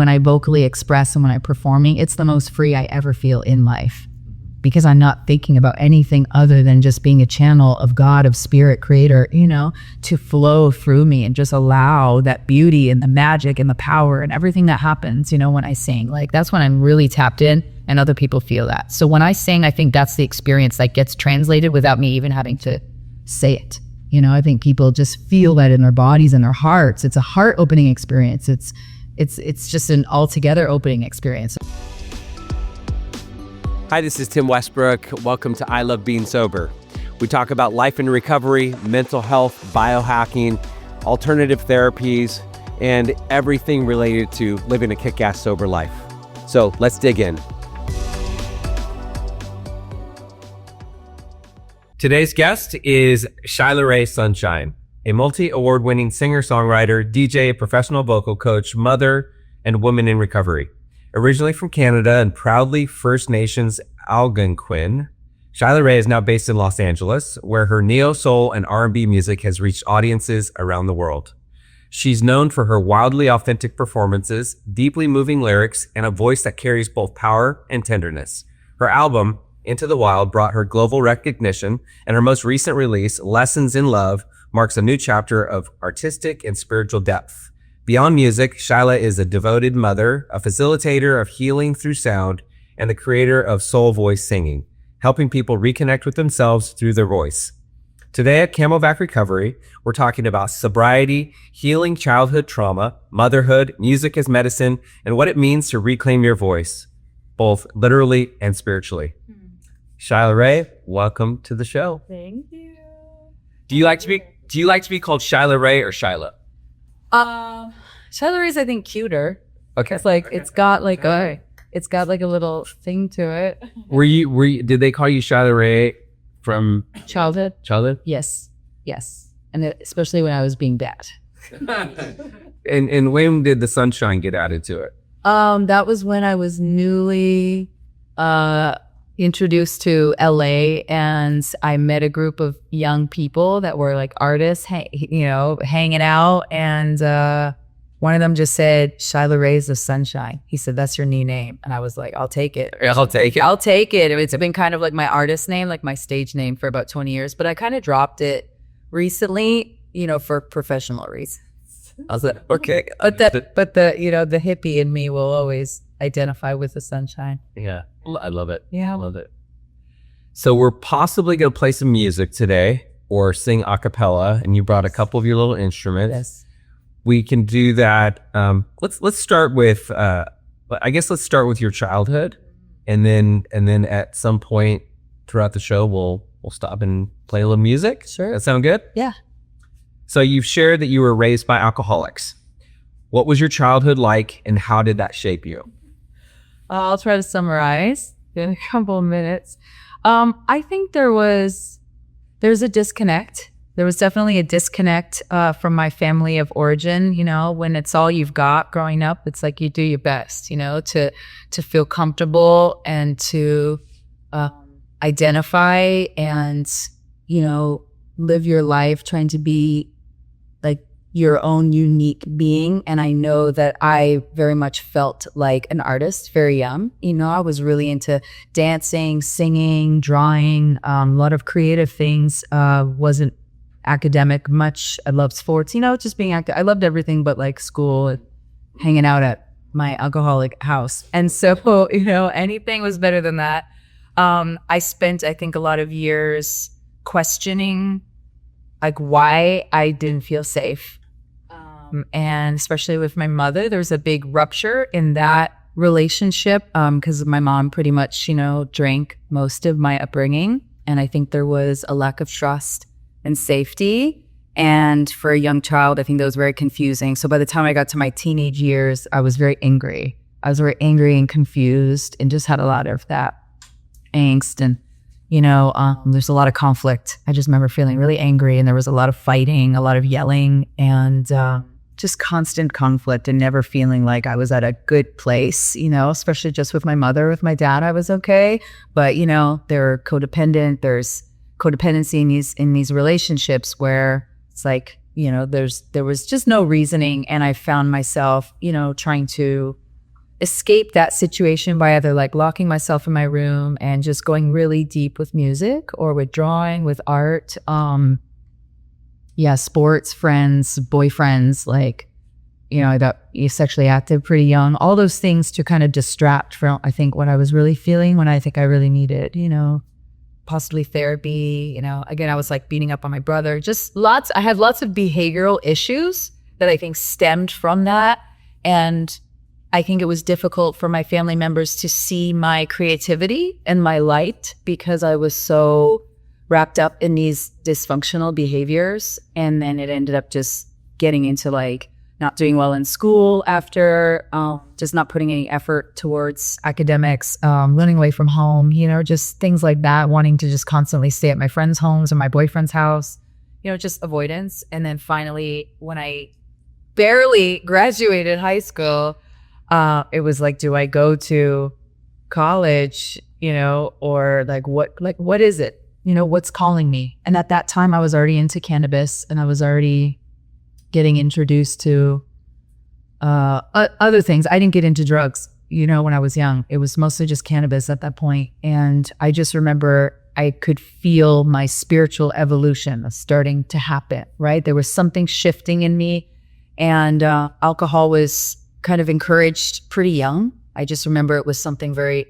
when I vocally express and when I'm performing, it's the most free I ever feel in life, because I'm not thinking about anything other than just being a channel of God, of spirit, creator, to flow through me and just allow that beauty and the magic and the power and everything that happens, when I sing. Like, that's when I'm really tapped in, and other people feel that. So when I sing, I think that's the experience that gets translated without me even having to say it. I think people just feel that in their bodies and their hearts. It's a heart opening experience. It's just an altogether opening experience. Hi, this is Tim Westbrook. Welcome to I Love Being Sober. We talk about life and recovery, mental health, biohacking, alternative therapies, and everything related to living a kick-ass sober life. So let's dig in. Today's guest is Shylah Ray Sunshine, a multi-award-winning singer-songwriter, DJ, professional vocal coach, mother, and woman in recovery. Originally from Canada and proudly First Nations Algonquin, Shylah Ray is now based in Los Angeles, where her neo-soul and R&B music has reached audiences around the world. She's known for her wildly authentic performances, deeply moving lyrics, and a voice that carries both power and tenderness. Her album, Into the Wild, brought her global recognition, and her most recent release, Lessons in Love, marks a new chapter of artistic and spiritual depth. Beyond music, Shylah is a devoted mother, a facilitator of healing through sound, and the creator of soul voice singing, helping people reconnect with themselves through their voice. Today at Camelback Recovery, we're talking about sobriety, healing childhood trauma, motherhood, music as medicine, and what it means to reclaim your voice, both literally and spiritually. Shylah Ray, welcome to the show. Thank you. Do you like to be called Shylah Ray or Shylah? Shylah Ray is, I think, cuter. Okay. It's got like a little thing to it. Were you did they call you Shylah Ray from Childhood? Yes. And especially when I was being bad. And when did the sunshine get added to it? That was when I was newly introduced to LA, and I met a group of young people that were like artists, hanging out, and one of them just said, Shylah Ray's the Sunshine. He said, that's your new name. And I was like, I'll take it. I'll take it. It's been kind of like my artist name, like my stage name for about 20 years, but I kind of dropped it recently, for professional reasons. I was like, okay. But the hippie in me will always identify with the sunshine. Yeah, I love it. Yeah. I love it. So we're possibly going to play some music today or sing a cappella, and you brought a couple of your little instruments. Yes. We can do that. Let's start with, let's start with your childhood, and then at some point throughout the show, we'll stop and play a little music. Sure. That sound good? Yeah. So you've shared that you were raised by alcoholics. What was your childhood like, and how did that shape you? I'll try to summarize in a couple of minutes. I think there's a disconnect. There was definitely a disconnect from my family of origin. When it's all you've got growing up, it's like you do your best, to feel comfortable and to identify and, live your life trying to be like your own unique being. And I know that I very much felt like an artist very young. I was really into dancing, singing, drawing, a lot of creative things. Wasn't academic much. I loved sports, just being active. I loved everything but like school and hanging out at my alcoholic house. And so, anything was better than that. I spent, I think, a lot of years questioning like why I didn't feel safe. And especially with my mother, there was a big rupture in that relationship because my mom pretty much, drank most of my upbringing. And I think there was a lack of trust and safety. And for a young child, I think that was very confusing. So by the time I got to my teenage years, I was very angry. I was very angry and confused and just had a lot of that angst. And, there's a lot of conflict. I just remember feeling really angry, and there was a lot of fighting, a lot of yelling, and just constant conflict, and never feeling like I was at a good place, especially just with my mother. With my dad, I was okay. But, they're codependent. There's codependency in these relationships where it's like, there was just no reasoning. And I found myself, trying to escape that situation by either like locking myself in my room and just going really deep with music or with drawing, with art. Sports, friends, boyfriends, like, I got sexually active pretty young, all those things to kind of distract from, I think, what I was really feeling when I think I really needed, possibly therapy. Again, I was like beating up on my brother, I had lots of behavioral issues that I think stemmed from that. And I think it was difficult for my family members to see my creativity and my light because I was so wrapped up in these dysfunctional behaviors. And then it ended up just getting into like not doing well in school after, just not putting any effort towards academics, running away from home, just things like that, wanting to just constantly stay at my friends' homes or my boyfriend's house, just avoidance. And then finally, when I barely graduated high school, it was like, do I go to college, or what is it? What's calling me? And at that time I was already into cannabis and I was already getting introduced to other things. I didn't get into drugs, when I was young. It was mostly just cannabis at that point. And I just remember I could feel my spiritual evolution starting to happen, right? There was something shifting in me, and alcohol was kind of encouraged pretty young. I just remember it was something very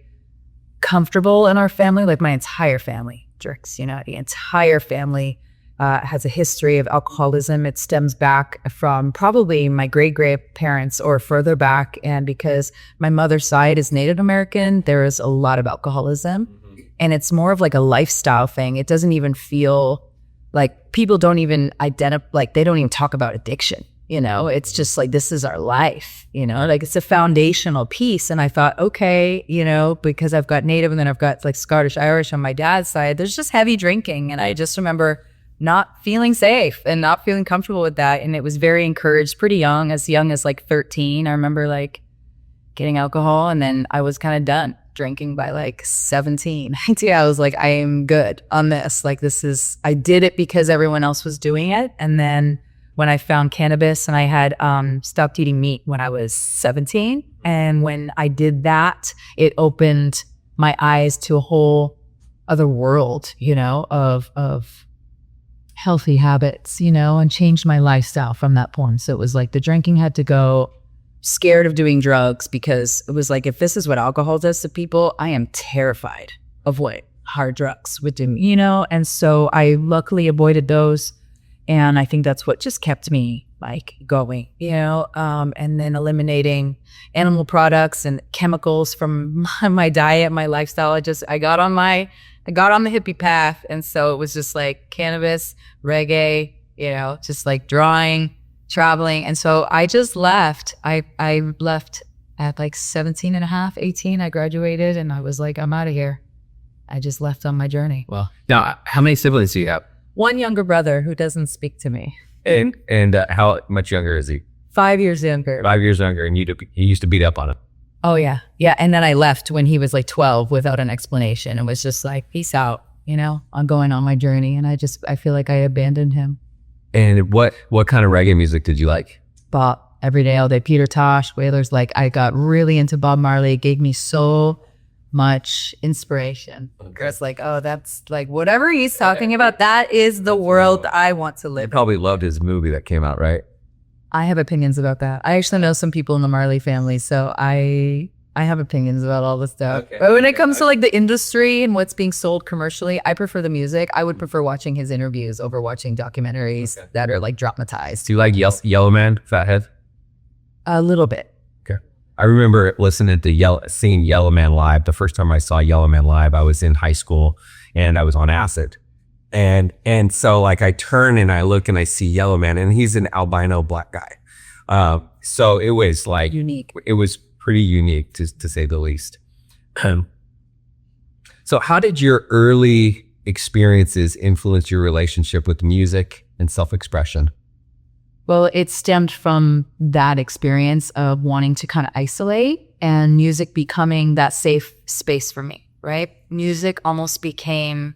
comfortable in our family, like my entire family drinks, the entire family has a history of alcoholism. It stems back from probably my great-grandparents or further back. And because my mother's side is Native American, there is a lot of alcoholism. Mm-hmm. And it's more of like a lifestyle thing. It doesn't even feel like people don't even identify, like they don't even talk about addiction. It's just like, this is our life, like it's a foundational piece. And I thought, okay, because I've got Native and then I've got like Scottish Irish on my dad's side, there's just heavy drinking. And I just remember not feeling safe and not feeling comfortable with that. And it was very encouraged pretty young as like 13. I remember like getting alcohol, and then I was kind of done drinking by like 17. I was like, I am good on this. Like I did it because everyone else was doing it. And then when I found cannabis, and I had stopped eating meat when I was 17. And when I did that, it opened my eyes to a whole other world, of healthy habits, and changed my lifestyle from that point. So it was like the drinking had to go, scared of doing drugs, because it was like, if this is what alcohol does to people, I am terrified of what hard drugs would do, And so I luckily avoided those. And I think that's what just kept me like going, and then eliminating animal products and chemicals from my diet, my lifestyle. I got on the hippie path. And so it was just like cannabis, reggae, just like drawing, traveling. And so I just left. I left at like 17 and a half, 18. I graduated and I was like, I'm out of here. I just left on my journey. Well, now, how many siblings do you have? One younger brother who doesn't speak to me. And how much younger is he? 5 years younger. 5 years younger, and you used to beat up on him. Oh, yeah. Yeah, and then I left when he was like 12 without an explanation. It was just like, peace out, I'm going on my journey. And I feel like I abandoned him. And what kind of reggae music did you like? Bop, every day, all day. Peter Tosh, Wailers. Like, I got really into Bob Marley. It gave me so much inspiration. Okay. It's like, oh, that's like whatever he's talking about, that is the world I want to live in. You probably loved his movie that came out, right? I have opinions about that. I actually know some people in the Marley family, so I have opinions about all this stuff. Okay. But when it comes to like the industry and what's being sold commercially, I prefer the music. I would prefer watching his interviews over watching documentaries that are like dramatized. Do you like Yellow Man, Fathead? A little bit. I remember listening to seeing Yellow Man live. The first time I saw Yellow Man live, I was in high school and I was on acid. And so like I turn and I look and I see Yellow Man, and he's an albino black guy. So it was like unique. It was pretty unique to say the least. So how did your early experiences influence your relationship with music and self-expression? Well, it stemmed from that experience of wanting to kind of isolate, and music becoming that safe space for me, right? Music almost became,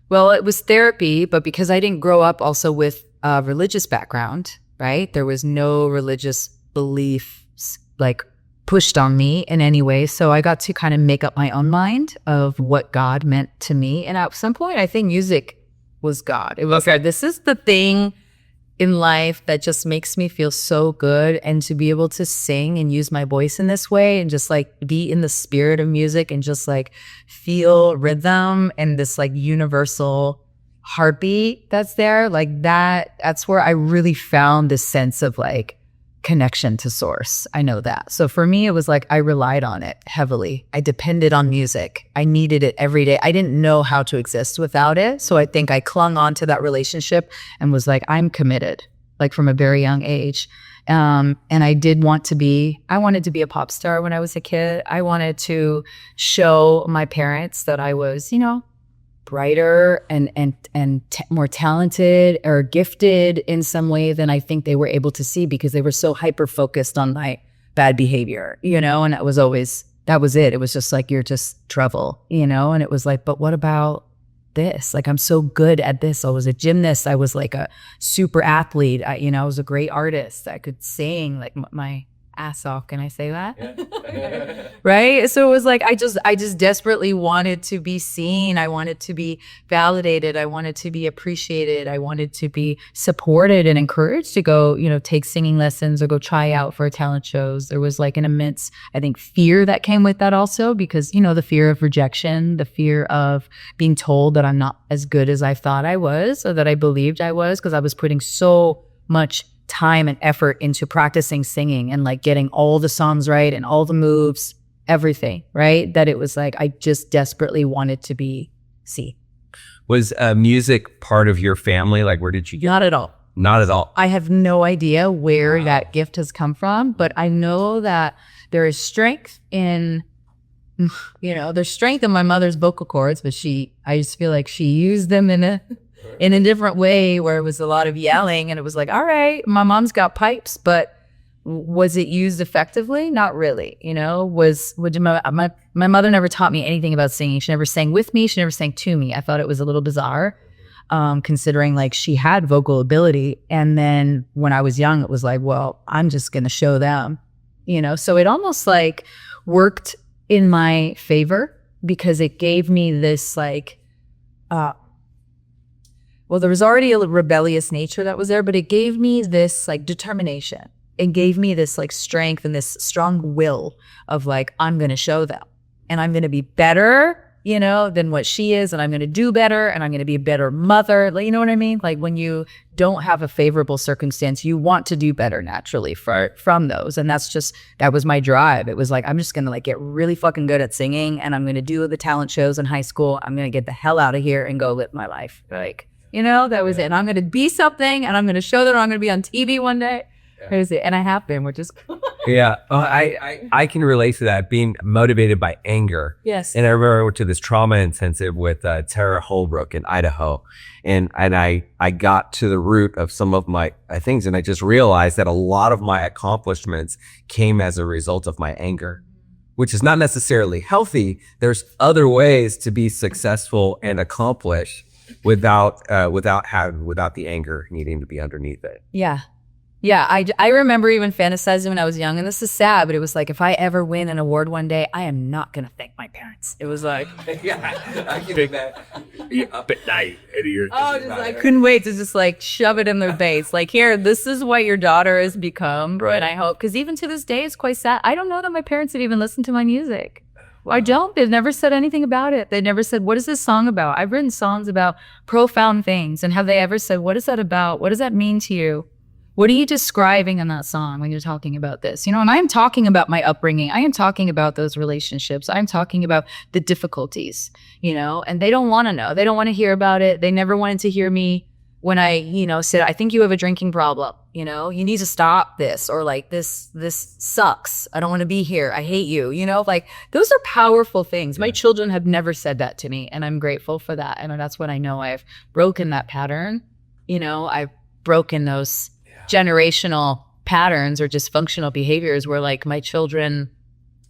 well, it was therapy, but because I didn't grow up also with a religious background, right? There was no religious beliefs like pushed on me in any way. So I got to kind of make up my own mind of what God meant to me. And at some point, I think music was God. It was like, this is the thing in life that just makes me feel so good. And to be able to sing and use my voice in this way and just like be in the spirit of music and just like feel rhythm and this like universal heartbeat that's there, like that's where I really found this sense of like connection to source. I know that. So for me, it was like I relied on it heavily. I depended on music. I needed it every day. I didn't know how to exist without it. So I think I clung on to that relationship and was like, I'm committed, like from a very young age. And I wanted to be a pop star when I was a kid. I wanted to show my parents that I was, brighter and more talented or gifted in some way than I think they were able to see, because they were so hyper focused on my bad behavior, and that was it. It was just like, you're just trouble, and it was like, but what about this? Like, I'm so good at this. I was a gymnast. I was like a super athlete. I was a great artist. I could sing like my ass off. Can I say that? Yeah. Right? So it was like, I just desperately wanted to be seen. I wanted to be validated. I wanted to be appreciated. I wanted to be supported and encouraged to go, take singing lessons or go try out for talent shows. There was like an immense, I think, fear that came with that also, because, the fear of rejection, the fear of being told that I'm not as good as I thought I was or that I believed I was, because I was putting so much time and effort into practicing singing and like getting all the songs right and all the moves, everything, right? That it was like, I just desperately wanted to be seen. Was music part of your family? Like, where did you get? Not at all. Not at all. I have no idea where that gift has come from, but I know that there is strength in, there's strength in my mother's vocal cords, but I just feel like she used them in a different way, where it was a lot of yelling, and it was like, all right, my mom's got pipes, but was it used effectively? Not really. My mother never taught me anything about singing. She never sang with me. She never sang to me. I thought it was a little bizarre, considering like she had vocal ability. And then when I was young, it was like, well, I'm just going to show them, so it almost like worked in my favor, because it gave me this like, well, there was already a rebellious nature that was there, but it gave me this like determination. It gave me this like strength and this strong will of like, I'm going to show them and I'm going to be better, than what she is. And I'm going to do better and I'm going to be a better mother. Like, you know what I mean? Like when you don't have a favorable circumstance, you want to do better naturally from those. And that was my drive. It was like, I'm just going to like get really fucking good at singing, and I'm going to do the talent shows in high school. I'm going to get the hell out of here and go live my life. Like, that was it. And I'm going to be something, and I'm going to show that I'm going to be on TV one day. Yeah. That was it. And I have been, which is cool. Yeah. I can relate to that, being motivated by anger. Yes. And I remember I went to this trauma intensive with Tara Holbrook in Idaho. And I got to the root of some of my things, and I just realized that a lot of my accomplishments came as a result of my anger, which is not necessarily healthy. There's other ways to be successful and accomplish without the anger needing to be underneath it. Yeah. Yeah, I remember even fantasizing when I was young, and this is sad, but it was like, if I ever win an award one day, I am not going to thank my parents. It was like, yeah, I can do that. You're up at night. I couldn't wait to just like shove it in their face. Like, here, this is what your daughter has become. Right. And I hope, because even to this day, it's quite sad. I don't know that my parents have even listened to my music. I don't. They've never said anything about it. They never said, what is this song about? I've written songs about profound things. And have they ever said, what is that about? What does that mean to you? What are you describing in that song when you're talking about this? And I'm talking about my upbringing. I am talking about those relationships. I'm talking about the difficulties, and they don't want to know. They don't want to hear about it. They never wanted to hear me when I, said, I think you have a drinking problem. You need to stop this, or like this sucks. I don't want to be here. I hate you. Like those are powerful things. My children have never said that to me, and I'm grateful for that. And that's when I know I've broken that pattern. I've broken those generational patterns or dysfunctional behaviors where like my children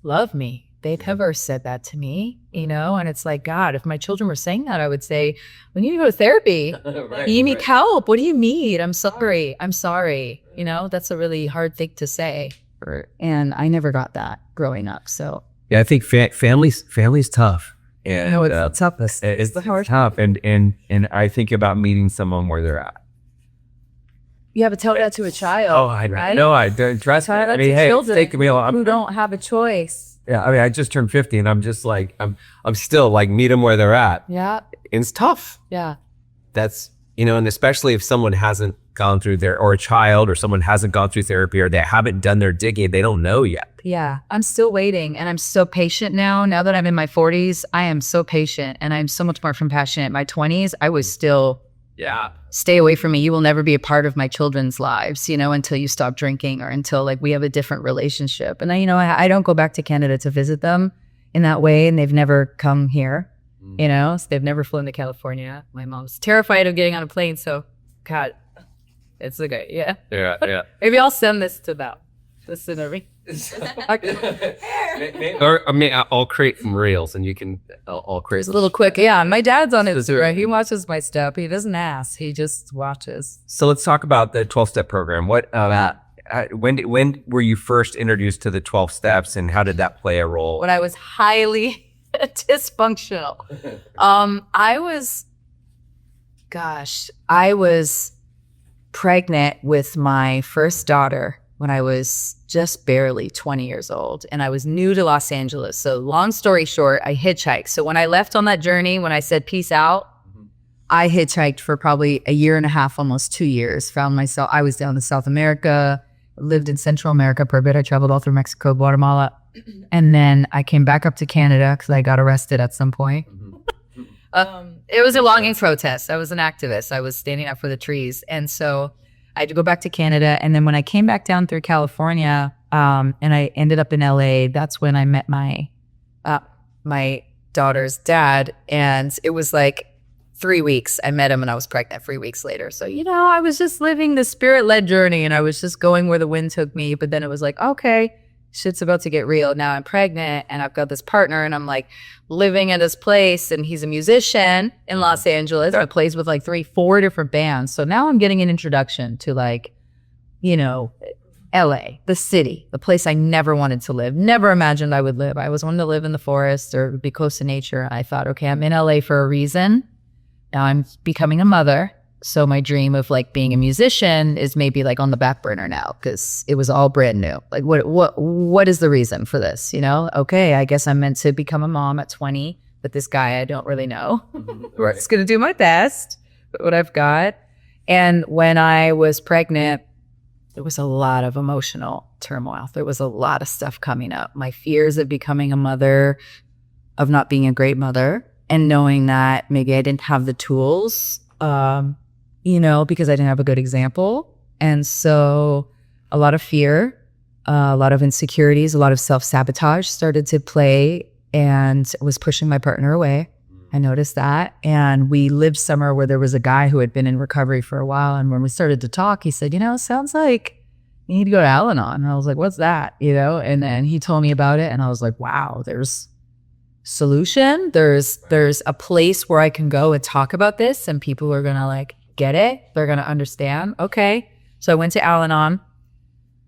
love me. They've never said that to me, and it's like, God, if my children were saying that, I would say, we need to go to therapy. Right, you need help. What do you need? I'm sorry. That's a really hard thing to say. And I never got that growing up. So Yeah, I think family's tough. And no, it's tough. It's tough. And I think about meeting someone where they're at. You have to tell that to a child. Oh, I know. I don't trust. Tell that I mean, to hey, it's children taken me a long. who don't have a choice. Yeah, I mean, I just turned 50, and I'm just like, I'm still like, meet them where they're at. Yeah. And it's tough. Yeah. That's, and especially if someone hasn't gone through or a child or someone hasn't gone through therapy or they haven't done their digging, they don't know yet. Yeah. I'm still waiting, and I'm so patient now. Now that I'm in my 40s, I am so patient, and I'm so much more compassionate. In my 20s, I was still, stay away from me. You will never be a part of my children's lives, until you stop drinking or until like we have a different relationship. And I don't go back to Canada to visit them in that way, and they've never come here. So they've never flown to California. My mom's terrified of getting on a plane. So, God, it's okay. Yeah. Yeah. Maybe I'll send this to them. Listen to me. Or I mean, I'll create some reels, and you can. I'll create. It's a little quick. Yeah, my dad's on it. Right? He watches my stuff. He doesn't ask. He just watches. So let's talk about the 12-step program. What? When were you first introduced to the 12 steps, and how did that play a role? When I was highly dysfunctional. I was pregnant with my first daughter when I was just barely 20 years old, and I was new to Los Angeles. So long story short, I hitchhiked. So when I left on that journey, when I said peace out, I hitchhiked for probably a year and a half, almost 2 years. I was down to South America, lived in Central America for a bit. I traveled all through Mexico, Guatemala. And then I came back up to Canada because I got arrested at some point. It was a logging protest. I was an activist. I was standing up for the trees. And so I had to go back to Canada. And then when I came back down through California and I ended up in LA, that's when I met my daughter's dad. And it was like 3 weeks. I met him and I was pregnant 3 weeks later. So, I was just living the spirit-led journey and I was just going where the wind took me. But then it was like, okay, shit's about to get real. Now I'm pregnant and I've got this partner and I'm like living at this place and he's a musician in Los Angeles. He plays with like 3-4 different bands. So now I'm getting an introduction to like, LA, the city, the place I never wanted to live, never imagined I would live. I was wanting to live in the forest or be close to nature. And I thought, okay, I'm in LA for a reason. Now I'm becoming a mother. So my dream of like being a musician is maybe like on the back burner now because it was all brand new. Like what is the reason for this? Okay, I guess I'm meant to become a mom at 20, but this guy I don't really know. Right. Just gonna do my best with what I've got. And when I was pregnant, there was a lot of emotional turmoil. There was a lot of stuff coming up. My fears of becoming a mother, of not being a great mother, and knowing that maybe I didn't have the tools. Because I didn't have a good example. And so a lot of fear, a lot of insecurities, a lot of self-sabotage started to play and was pushing my partner away. I noticed that. And we lived somewhere where there was a guy who had been in recovery for a while. And when we started to talk, he said, sounds like you need to go to Al-Anon. And I was like, what's that? And then he told me about it. And I was like, wow, there's solution. There's a place where I can go and talk about this and people are going to like get it. They're going to understand. Okay. So I went to Al-Anon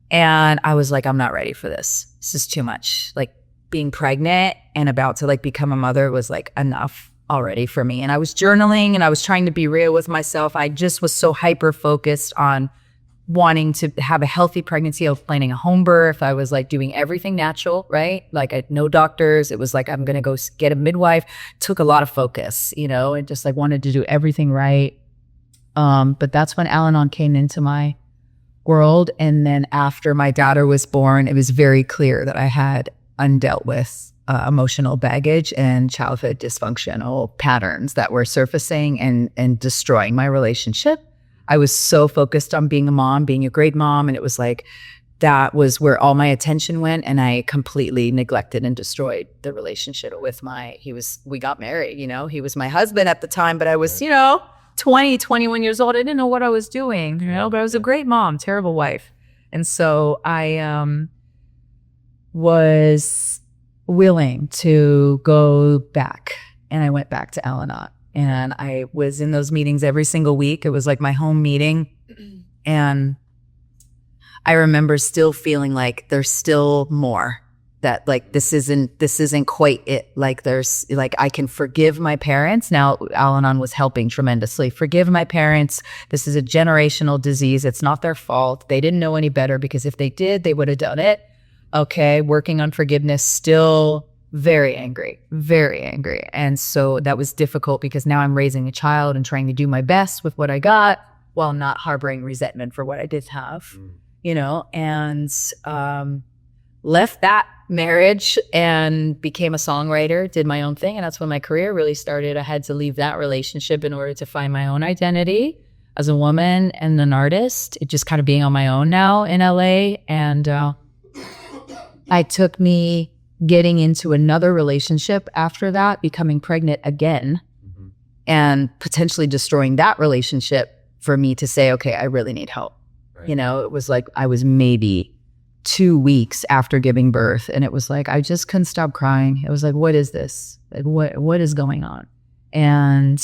and I was like, I'm not ready for this. This is too much. Like being pregnant and about to like become a mother was like enough already for me. And I was journaling and I was trying to be real with myself. I just was so hyper focused on wanting to have a healthy pregnancy. I was planning a home birth. I was like doing everything natural, right? Like I had no doctors. It was like, I'm going to go get a midwife. Took a lot of focus, and just like wanted to do everything right. But that's when Al-Anon came into my world. And then after my daughter was born, it was very clear that I had undealt with emotional baggage and childhood dysfunctional patterns that were surfacing and destroying my relationship. I was so focused on being a mom, being a great mom. And it was like, that was where all my attention went. And I completely neglected and destroyed the relationship with we got married, he was my husband at the time, but I was, 20, 21 years old. I didn't know what I was doing, but I was a great mom, terrible wife. And so I was willing to go back. And I went back to Al-Anon. And I was in those meetings every single week. It was like my home meeting. And I remember still feeling like there's still more, that like this isn't quite it. Like there's like, I can forgive my parents. Now Al-Anon was helping tremendously. Forgive my parents. This is a generational disease. It's not their fault. They didn't know any better, because if they did, they would have done it. Okay, working on forgiveness, still very angry. And so that was difficult, because now I'm raising a child and trying to do my best with what I got while not harboring resentment for what I did have, you know, and left that marriage and became a songwriter, did my own thing. And that's when my career really started. I had to leave that relationship in order to find my own identity as a woman and an artist. It just kind of being on my own now in LA. And I took me getting into another relationship after that, becoming pregnant again, and potentially destroying that relationship for me to say, okay, I really need help. Right. You know, it was like I was maybe 2 weeks after giving birth, and it was like I just couldn't stop crying. It was like, what is this? Like, what is going on? And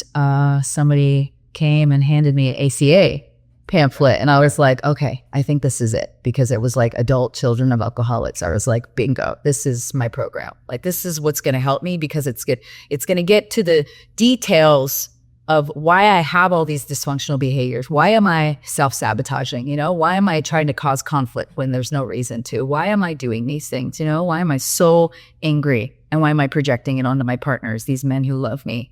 somebody came and handed me an ACA pamphlet, and I was like, okay, I think this is it, because it was like adult children of alcoholics. I was like, bingo, this is my program. Like, this is what's going to help me, because it's good. It's going to get to the details of why I have all these dysfunctional behaviors. Why am I self-sabotaging? You know, why am I trying to cause conflict when there's no reason to? Why am I doing these things? You know, why am I so angry? And why am I projecting it onto my partners, these men who love me?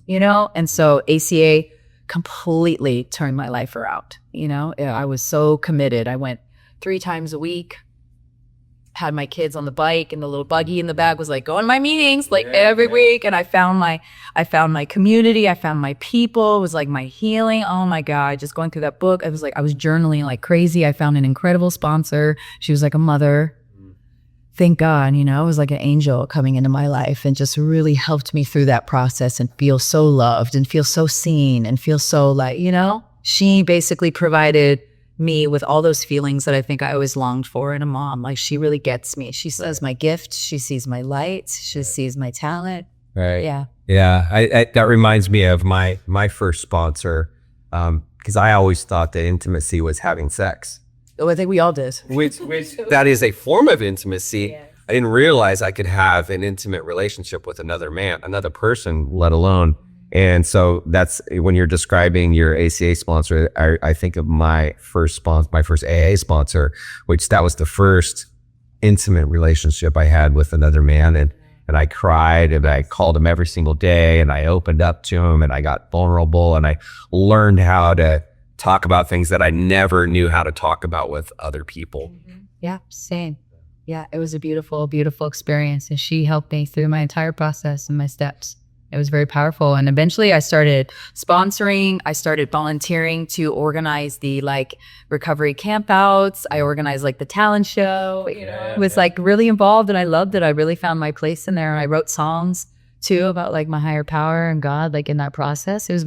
You know, and so ACA completely turned my life around. You know, I was so committed. I went 3 times a week, had my kids on the bike, and the little buggy in the back was like going to my meetings like every week. And I found my community. I found my people. It was like my healing. Oh my God, just going through that book. I was journaling like crazy. I found an incredible sponsor. She was like a mother. Thank God, you know, it was like an angel coming into my life and just really helped me through that process and feel so loved and feel so seen and feel so like, you know, she basically provided me with all those feelings that I think I always longed for in a mom. Like, she really gets me. She says my gift. She sees my light. She sees my talent. Right. Yeah. Yeah. I that reminds me of my first sponsor, because I always thought that intimacy was having sex. Oh, I think we all did. Which that is a form of intimacy. Yes. I didn't realize I could have an intimate relationship with another man, another person, let alone. And so that's when you're describing your ACA sponsor, I think of my first AA sponsor, which that was the first intimate relationship I had with another man. And I cried, and I called him every single day, and I opened up to him, and I got vulnerable, and I learned how to talk about things that I never knew how to talk about with other people. Yeah, same. Yeah, it was a beautiful, beautiful experience. And she helped me through my entire process and my steps. It was very powerful. And eventually I started sponsoring. I started volunteering to organize the like recovery campouts. I organized like the talent show. You know, I was like really involved, and I loved it. I really found my place in there. I wrote songs too about like my higher power and God, like in that process. It was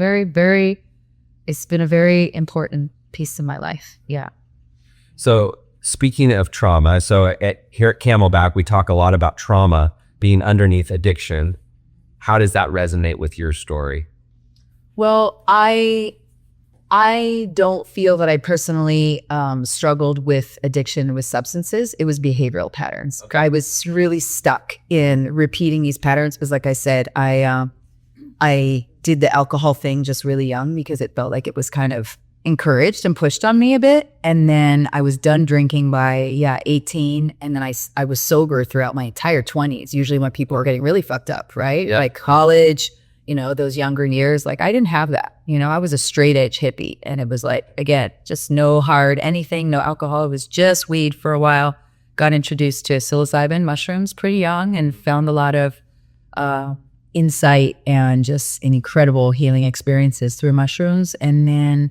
it's been a very important piece of my life. Yeah. So speaking of trauma, here at Camelback, we talk a lot about trauma being underneath addiction. How does that resonate with your story? Well, I don't feel that I personally struggled with addiction with substances. It was behavioral patterns. Okay. I was really stuck in repeating these patterns because, like I said, I did the alcohol thing just really young because it felt like it was kind of encouraged and pushed on me a bit. And then I was done drinking by 18. And then I was sober throughout my entire 20s, usually when people are getting really fucked up, right? Yeah. Like college, you know, those younger years, like I didn't have that. You know, I was a straight edge hippie, and it was like, again, just no hard anything, no alcohol. It was just weed for a while. Got introduced to psilocybin mushrooms pretty young and found a lot of insight and just incredible healing experiences through mushrooms. And then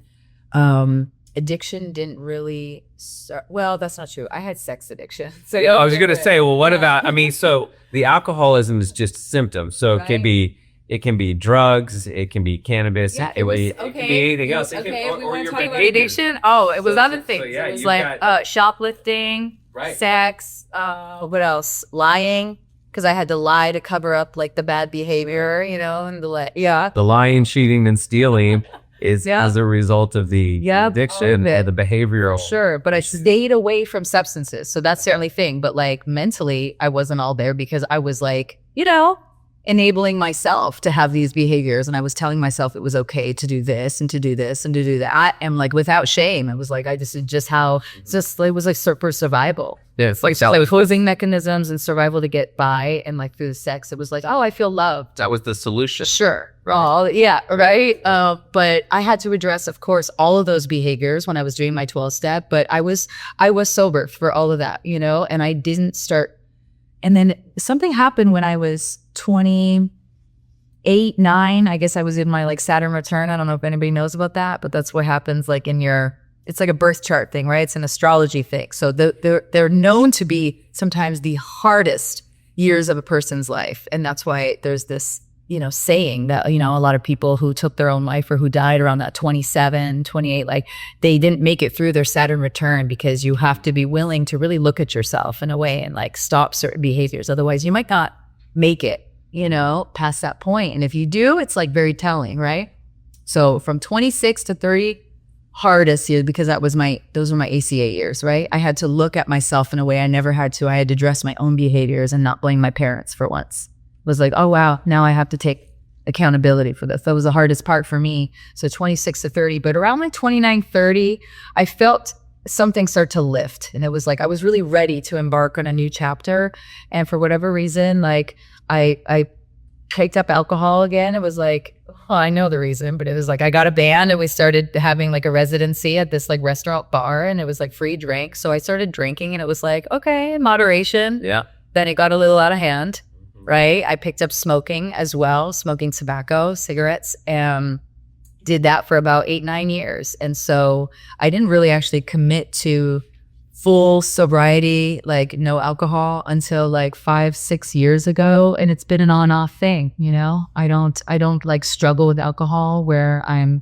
addiction didn't really start. Well, that's not true. I had sex addiction. So yeah, I was going to say, well, what about, I mean, so the alcoholism is just symptoms. So right. It can be drugs, it can be cannabis, it can be anything else. Or your addiction. Oh, it was other things. So, yeah, it was like shoplifting, right. Sex, what else? Lying. Because I had to lie to cover up like the bad behavior, you know, and the lying, cheating, and stealing. is as a result of the addiction and the behavioral. Sure, but I stayed away from substances. So that's the only thing. But like mentally, I wasn't all there because I was like, enabling myself to have these behaviors. And I was telling myself it was okay to do this and to do this and to do that. And like without shame, it was like, it was like super survival. Yeah, it's like Like coping mechanisms and survival to get by. And like through the sex, it was like, oh, I feel loved. that was the solution. Sure. Oh, yeah. Right. But I had to address, of course, all of those behaviors when I was doing my 12-step, but I was sober for all of that, and I didn't start. And then something happened when I was 28, 9. I guess I was in my like Saturn return. I don't know if anybody knows about that, but that's what happens like it's like a birth chart thing, right? It's an astrology thing. So they're known to be sometimes the hardest years of a person's life. And that's why there's this, saying that, a lot of people who took their own life or who died around that 27, 28, like they didn't make it through their Saturn return because you have to be willing to really look at yourself in a way and like stop certain behaviors. Otherwise you might not make it, past that point. And if you do, it's like very telling, right? So from 26 to 30, hardest year because those were my ACA years, right? I had to look at myself in a way I never had to. I had to address my own behaviors and not blame my parents for once. It was like, oh wow, now I have to take accountability for this. That was the hardest part for me. So 26 to 30, but around like 29, 30, I felt something start to lift. And it was like, I was really ready to embark on a new chapter. And for whatever reason, like I picked up alcohol again. It was like, I know the reason, but it was like I got a band and we started having like a residency at this like restaurant bar and it was like free drink. So I started drinking and it was like, okay, moderation. Yeah. Then it got a little out of hand, right? I picked up smoking as well, smoking tobacco, cigarettes, and did that for about 8, 9 years. And so I didn't really actually commit to full sobriety, like no alcohol, until like 5, 6 years ago. And it's been an on-off thing, I don't like struggle with alcohol where I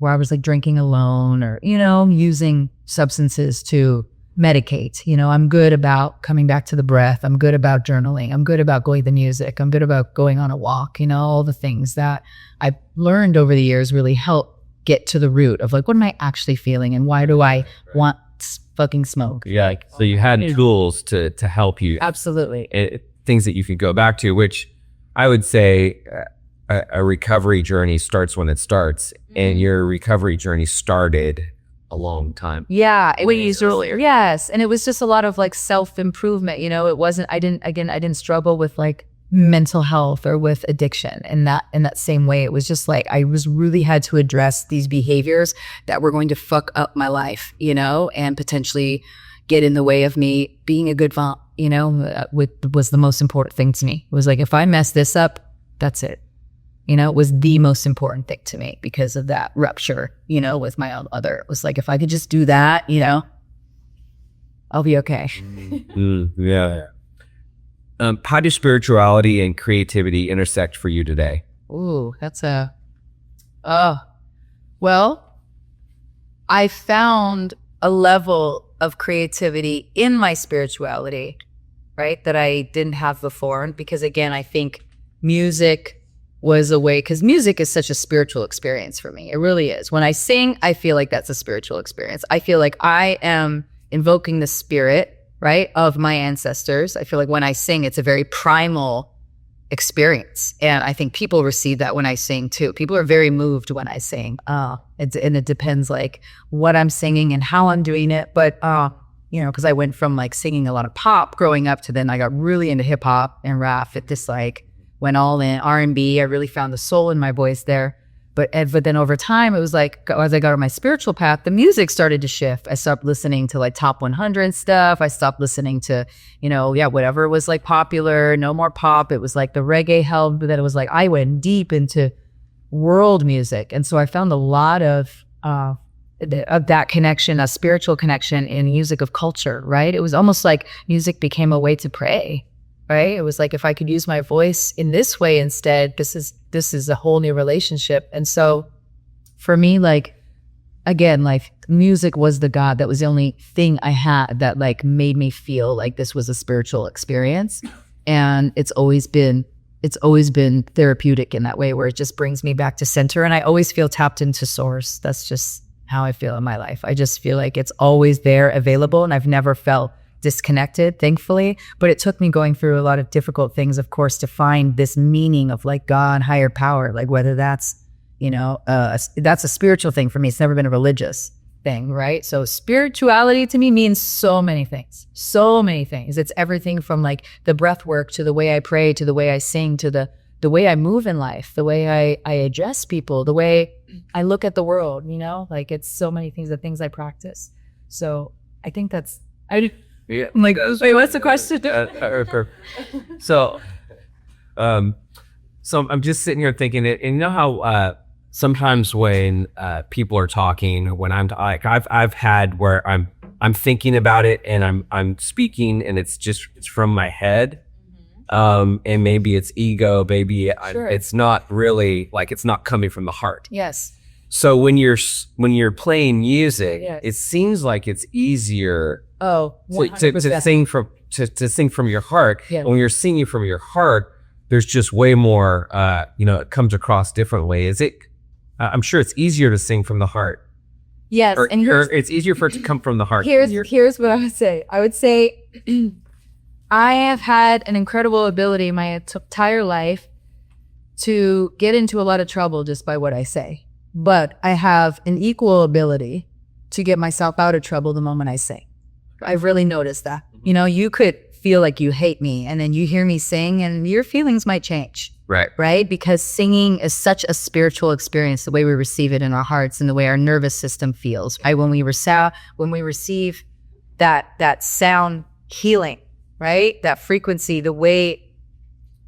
was like drinking alone or, using substances to medicate. I'm good about coming back to the breath. I'm good about journaling. I'm good about going to music. I'm good about going on a walk, all the things that I've learned over the years really help get to the root of like, what am I actually feeling and why do I want fucking smoke? Yeah. So you had tools to help you. Absolutely. Things that you could go back to, which I would say a recovery journey starts when it starts. And your recovery journey started a long time. Yeah. Ways earlier. Yes. And it was just a lot of like self-improvement. It wasn't, I didn't struggle with like mental health or with addiction in that same way. It was just like I was really had to address these behaviors that were going to fuck up my life, and potentially get in the way of me being a good mom, was the most important thing to me. It was like, if I mess this up, that's it. It was the most important thing to me because of that rupture, with my own mother. It was like, if I could just do that, I'll be okay. Yeah. How do spirituality and creativity intersect for you today? Ooh, well, I found a level of creativity in my spirituality, right, that I didn't have before. Because again, I think music was a way, because music is such a spiritual experience for me. It really is. When I sing, I feel like that's a spiritual experience. I feel like I am invoking the spirit, right, of my ancestors. I feel like when I sing, it's a very primal experience. And I think people receive that when I sing too. People are very moved when I sing. And it depends like what I'm singing and how I'm doing it. But, because I went from like singing a lot of pop growing up to then I got really into hip hop and rap. It just like went all in R&B. I really found the soul in my voice there. But then over time, it was like, as I got on my spiritual path, the music started to shift. I stopped listening to like top 100 stuff. I stopped listening to, whatever was like popular, no more pop. It was like the reggae helped, but then it was like, I went deep into world music. And so I found a lot of that connection, a spiritual connection in music of culture, right? It was almost like music became a way to pray. Right? It was like, if I could use my voice in this way instead, this is a whole new relationship. And so for me, like, again, like music was the God. That was the only thing I had that like made me feel like this was a spiritual experience. And it's always been it's always been therapeutic in that way, where it just brings me back to center. And I always feel tapped into source. That's just how I feel in my life. I just feel like it's always there, available, and I've never felt disconnected, thankfully. But it took me going through a lot of difficult things, of course, to find this meaning of like God, higher power, like whether that's, that's a spiritual thing for me. It's never been a religious thing, right? So spirituality to me means so many things. It's everything from like the breath work to the way I pray, to the way I sing, to the way I move in life, the way I address people, the way I look at the world, like it's so many things, the things I practice. So I think that's, I'm like, wait, what's the question? So I'm just sitting here thinking it, and you know how sometimes when people are talking, when I've had where I'm thinking about it and I'm speaking and it's from my head, and maybe it's ego, maybe it's not really like, it's not coming from the heart. Yes. So when you're playing music, it seems like it's easier to sing from your heart. Yeah. When you're singing from your heart, there's just way more, it comes across differently. Is it? I'm sure it's easier to sing from the heart. Yes, or it's easier for it to come from the heart. Here's what I would say. I would say I have had an incredible ability my entire life to get into a lot of trouble just by what I say. But I have an equal ability to get myself out of trouble the moment I sing. I've really noticed that. You could feel like you hate me and then you hear me sing and your feelings might change. Right? Because singing is such a spiritual experience, the way we receive it in our hearts and the way our nervous system feels. Right? When we receive that sound healing, right? That frequency, the way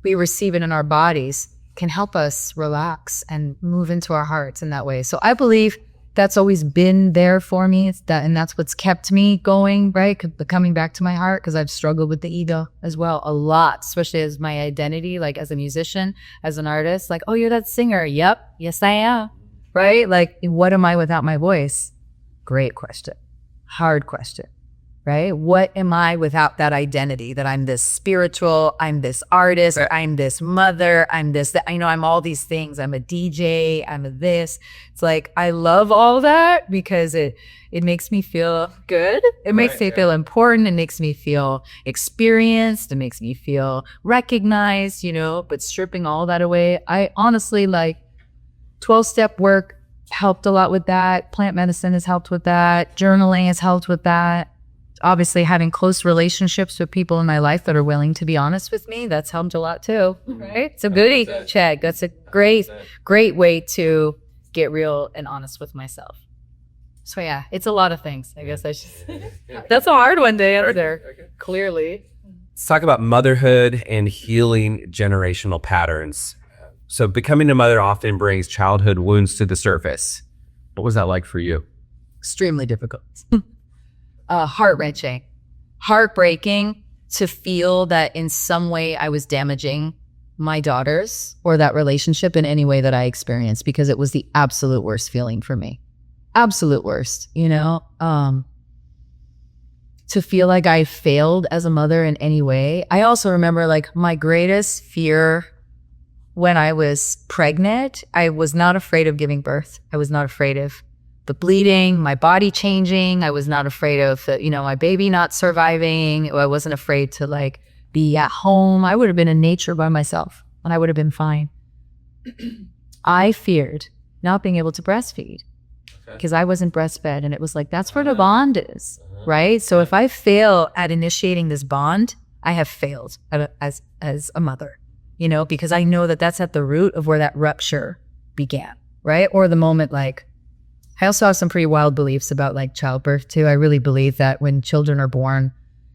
we receive it in our bodies can help us relax and move into our hearts in that way. So I believe that's always been there for me. And that's what's kept me going, right? Coming back to my heart, because I've struggled with the ego as well a lot, especially as my identity, like as a musician, as an artist, like, oh, you're that singer. Yep. Yes, I am. Right? Like, what am I without my voice? Great question. Hard question. Right? What am I without that identity that I'm this spiritual, I'm this artist, I'm this mother, I'm this, that, I'm all these things. I'm a DJ, I'm a this. It's like, I love all that because it makes me feel good. It makes me feel important. It makes me feel experienced. It makes me feel recognized, but stripping all that away, I honestly 12-step work helped a lot with that. Plant medicine has helped with that. Journaling has helped with that. Obviously, having close relationships with people in my life that are willing to be honest with me, that's helped a lot too, right? It's a goodie check. That's a great way to get real and honest with myself. So yeah, it's a lot of things, I guess I should say. That's a hard one to answer, clearly. Let's talk about motherhood and healing generational patterns. So becoming a mother often brings childhood wounds to the surface. What was that like for you? Extremely difficult. Heart-wrenching, heartbreaking to feel that in some way I was damaging my daughters or that relationship in any way that I experienced, because it was the absolute worst feeling for me. Absolute worst, to feel like I failed as a mother in any way. I also remember my greatest fear when I was pregnant, I was not afraid of giving birth. I was not afraid of the bleeding, my body changing. I was not afraid of, my baby not surviving. I wasn't afraid to be at home. I would have been in nature by myself and I would have been fine. I feared not being able to breastfeed because I wasn't breastfed. And it was that's where the bond is, right? So if I fail at initiating this bond, I have failed as a mother, because I know that that's at the root of where that rupture began, right? Or the moment I also have some pretty wild beliefs about childbirth too. I really believe that when children are born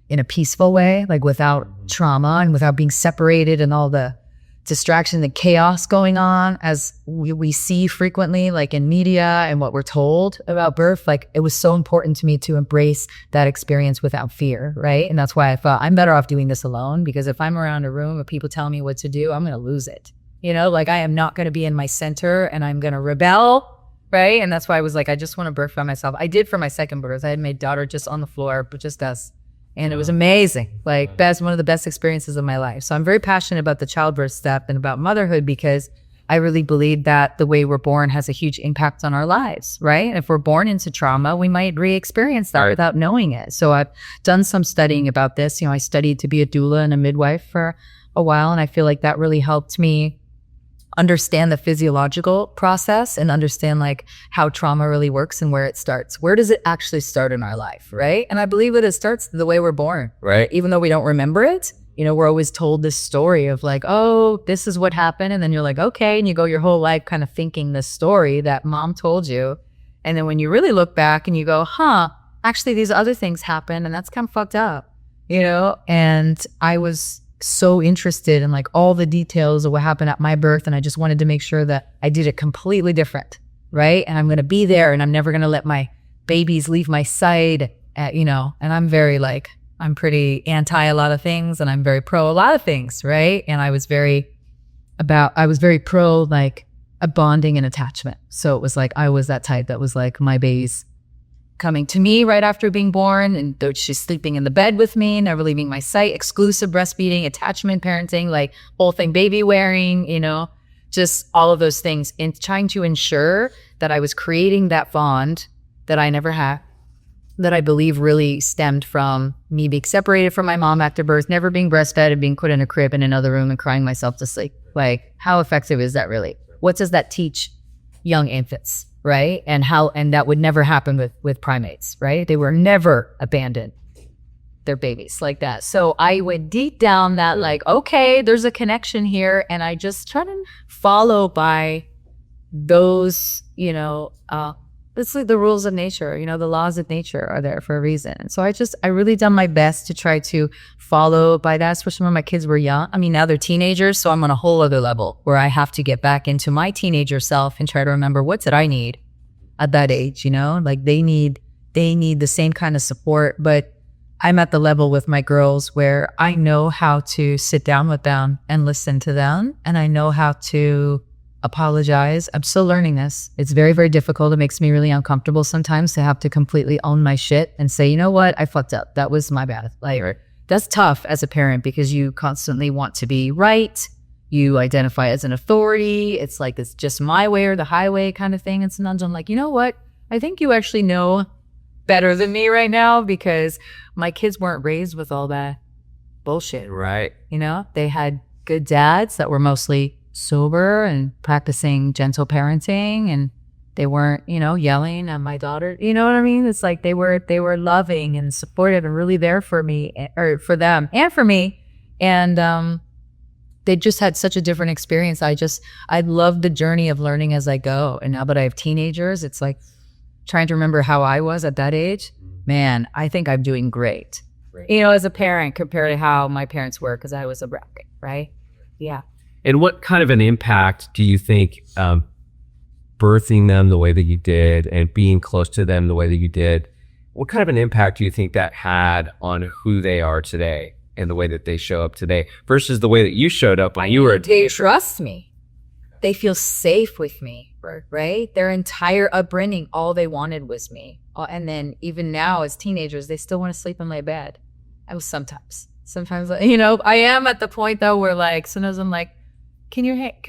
in a peaceful way, without trauma and without being separated and all the distraction and chaos going on, as we see frequently in media and what we're told about birth, it was so important to me to embrace that experience without fear, right? And that's why I thought I'm better off doing this alone, because if I'm around a room of people telling me what to do, I'm going to lose it. I am not going to be in my center and I'm going to rebel. Right. And that's why I was I just want to birth by myself. I did for my second birth. I had my daughter just on the floor, but just us. And it was amazing, like one of the best experiences of my life. So I'm very passionate about the childbirth step and about motherhood because I really believe that the way we're born has a huge impact on our lives, right? If we're born into trauma, we might re-experience that without knowing it. So I've done some studying about this. I studied to be a doula and a midwife for a while, and I feel like that really helped me understand the physiological process and understand like how trauma really works and where it starts. Where does it actually start in our life, right? And I believe that it starts the way we're born, right? Even though we don't remember it, we're always told this story of like, oh, this is what happened. And then you're like, okay. And you go your whole life kind of thinking this story that mom told you. And then when you really look back and you go, actually these other things happened and that's kind of fucked up, And I was so interested in like all the details of what happened at my birth. And I just wanted to make sure that I did it completely different, right? And I'm going to be there and I'm never going to let my babies leave my side, and I'm very like, I'm pretty anti a lot of things and I'm very pro a lot of things, right? And I was very pro like a bonding and attachment. So it was like, I was that type that was like my baby's coming to me right after being born and she's sleeping in the bed with me, never leaving my sight, exclusive breastfeeding, attachment parenting, like whole thing, baby wearing, just all of those things, and trying to ensure that I was creating that bond that I never had, that I believe really stemmed from me being separated from my mom after birth, never being breastfed and being put in a crib in another room and crying myself to sleep. Like, how effective is that really? What does that teach young infants? Right? And that would never happen with primates, right? They were never abandoned their babies like that. So I went deep down that like, okay, there's a connection here. And I just try to follow by those, it's like the rules of nature, the laws of nature are there for a reason. And so I really done my best to try to follow by that, especially when my kids were young. I mean, now they're teenagers, so I'm on a whole other level where I have to get back into my teenager self and try to remember what did I need at that age, like they need the same kind of support. But I'm at the level with my girls where I know how to sit down with them and listen to them. And I know how to apologize. I'm still learning this. It's very, very difficult. It makes me really uncomfortable sometimes to have to completely own my shit and say, you know what? I fucked up. That was my bad. Like, that's tough as a parent because you constantly want to be right. You identify as an authority. It's like, it's just my way or the highway kind of thing. And sometimes I'm like, you know what? I think you actually know better than me right now because my kids weren't raised with all that bullshit. Right. They had good dads that were mostly sober and practicing gentle parenting, and they weren't, yelling at my daughter. You know what I mean? It's like they were loving and supportive and really there for me or for them and for me. And they just had such a different experience. I love the journey of learning as I go. And now that I have teenagers, it's like trying to remember how I was at that age. Man, I think I'm doing great. As a parent compared to how my parents were, because I was a brat, right? Yeah. And what kind of an impact do you think birthing them the way that you did and being close to them the way that you did, what kind of an impact do you think that had on who they are today and the way that they show up today versus the way that you showed up when you were a teenager? They trust me. They feel safe with me, right? Their entire upbringing, all they wanted was me. And then even now as teenagers, they still want to sleep in my bed. I was sometimes, I am at the point though where like, sometimes I'm like, can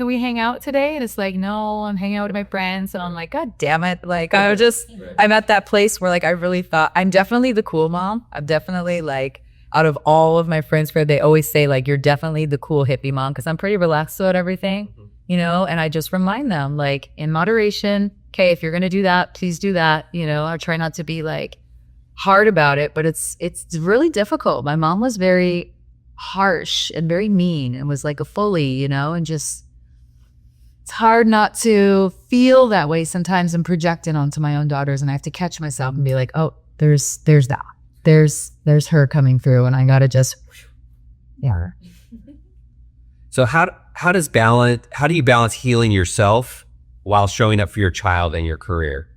we hang out today? And it's like, no, I'm hanging out with my friends. And I'm like, God damn it. Like, I'm at that place where like, I really thought I'm definitely the cool mom. I'm definitely like, out of all of my friends, they always say like, you're definitely the cool hippie mom. Cause I'm pretty relaxed about everything, and I just remind them like in moderation. Okay. If you're going to do that, please do that. I try not to be like hard about it, but it's really difficult. My mom was very harsh and very mean and was like a fully, and just it's hard not to feel that way sometimes and project it onto my own daughters. And I have to catch myself and be like, oh, there's that. There's her coming through, and I gotta just So how do you balance healing yourself while showing up for your child and your career?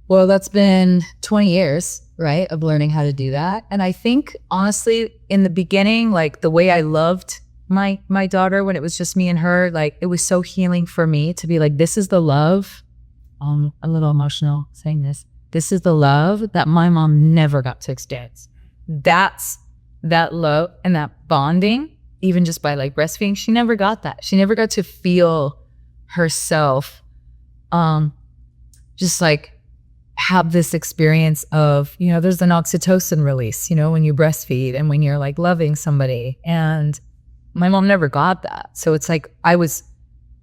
Well, that's been 20 years, right, of learning how to do that. And I think, honestly, in the beginning, like the way I loved my daughter when it was just me and her, like it was so healing for me to be like, this is the love. I'm a little emotional saying this. This is the love that my mom never got to experience. that's that love and that bonding, even just by like breastfeeding, she never got that. She never got to feel herself just like have this experience of, you know, there's an oxytocin release, you know, when you breastfeed and when you're like loving somebody. And my mom never got that. So it's like I was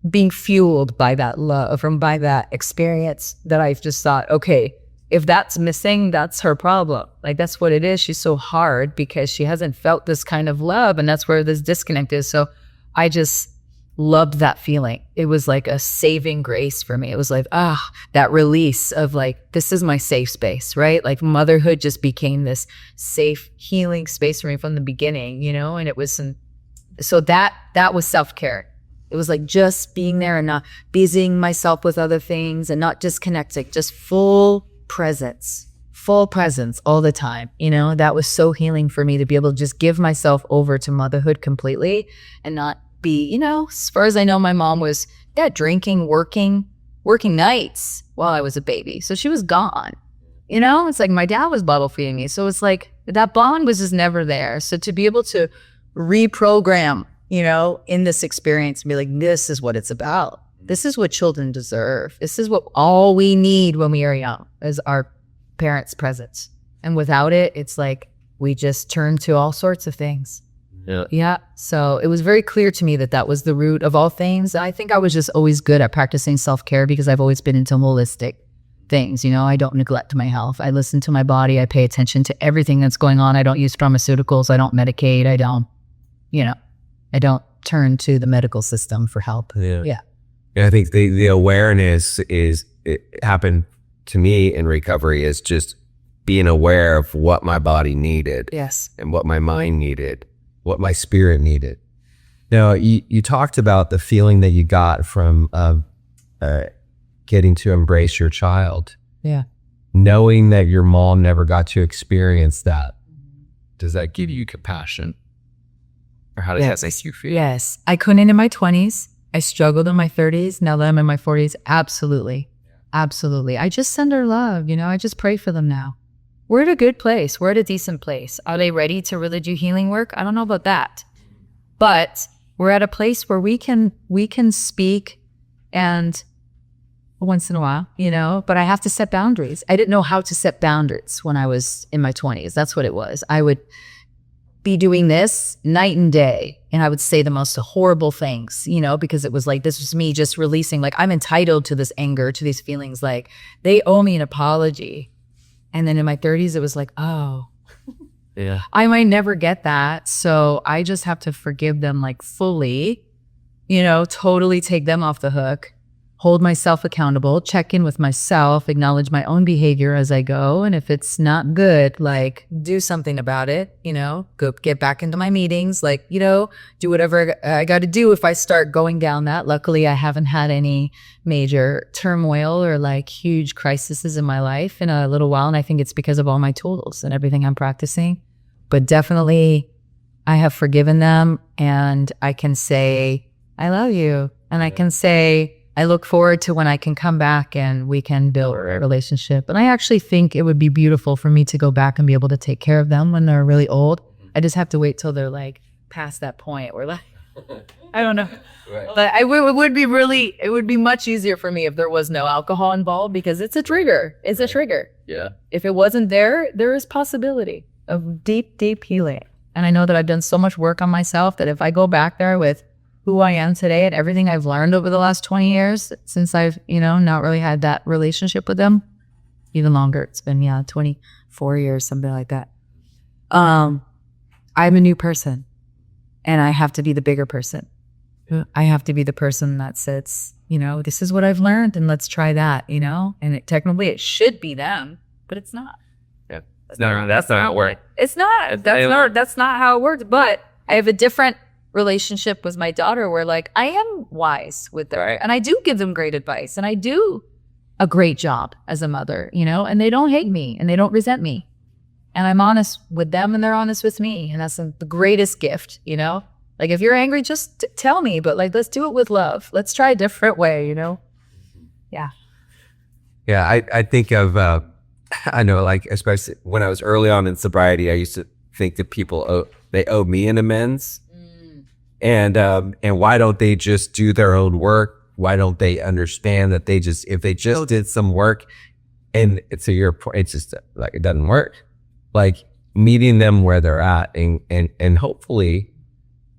being fueled by that love and by that experience that I've just thought, okay, if that's missing, that's her problem. Like that's what it is. She's so hard because she hasn't felt this kind of love, and that's where this disconnect is. So I just loved that feeling. It was like a saving grace for me. It was like, that release of like, this is my safe space, right? Like motherhood just became this safe healing space for me from the beginning, you know? And it was, so that was self-care. It was like just being there and not busying myself with other things and not disconnecting, just full presence all the time. You know, that was so healing for me to be able to just give myself over to motherhood completely and not be, you know, as far as I know, my mom was drinking, working nights while I was a baby. So she was gone. You know, it's like my dad was bottle feeding me. So it's like that bond was just never there. So to be able to reprogram, you know, in this experience and be like, this is what it's about. This is what children deserve. This is what all we need when we are young is our parents' presence. And without it, it's like we just turn to all sorts of things. Yeah. So it was very clear to me that that was the root of all things. I think I was just always good at practicing self-care because I've always been into holistic things. You know, I don't neglect my health. I listen to my body. I pay attention to everything that's going on. I don't use pharmaceuticals. I don't medicate. I don't turn to the medical system for help. Yeah. I think the awareness it happened to me in recovery is just being aware of what my body needed. Yes. And what my mind needed, what my spirit needed. Now, you talked about the feeling that you got from getting to embrace your child. Yeah. Knowing that your mom never got to experience that. Does that give you compassion? Or how does that make you feel? Yes. I couldn't in my 20s. I struggled in my 30s. Now that I'm in my 40s, absolutely. Absolutely. I just send her love. You know, I just pray for them now. We're at a good place. We're at a decent place. Are they ready to really do healing work? I don't know about that. But we're at a place where we can speak and once in a while, you know, but I have to set boundaries. I didn't know how to set boundaries when I was in my 20s. That's what it was. I would be doing this night and day, and I would say the most horrible things, you know, because it was like, this was me just releasing, like, I'm entitled to this anger, to these feelings, like they owe me an apology. And then in my 30s, it was like, oh, yeah, I might never get that. So I just have to forgive them like fully, you know, totally take them off the hook, hold myself accountable, check in with myself, acknowledge my own behavior as I go. And if it's not good, like do something about it, you know, go get back into my meetings, like, you know, do whatever I got to do if I start going down that. Luckily, I haven't had any major turmoil or like huge crises in my life in a little while. And I think it's because of all my tools and everything I'm practicing. But definitely I have forgiven them, and I can say, I love you. And I can say, I look forward to when I can come back and we can build a relationship. And I actually think it would be beautiful for me to go back and be able to take care of them when they're really old. I just have to wait till they're like past that point where like, I don't know. Right. But it would be much easier for me if there was no alcohol involved, because it's a trigger. It's a trigger. Yeah. If it wasn't there, there is possibility of deep, deep healing. And I know that I've done so much work on myself that if I go back there with who I am today and everything I've learned over the last 20 years since I've, you know, not really had that relationship with them, even longer. It's been, 24 years, something like that. I'm a new person, and I have to be the bigger person. I have to be the person that says, you know, this is what I've learned and let's try that, you know, and technically it should be them, but it's not. Yeah. No, that's not how it works. It's not. That's not how it works. But I have a different relationship with my daughter where like I am wise with her, and I do give them great advice, and I do a great job as a mother, you know, and they don't hate me and they don't resent me, and I'm honest with them and they're honest with me, and that's the greatest gift, you know. Like if you're angry, just tell me, but like let's do it with love. Let's try a different way, you know. Yeah I think of I know, like, especially when I was early on in sobriety, I used to think that they owe me an amends. And why don't they just do their own work? Why don't they understand that if they just did some work, and to your point, it's just like, it doesn't work. Like meeting them where they're at, and hopefully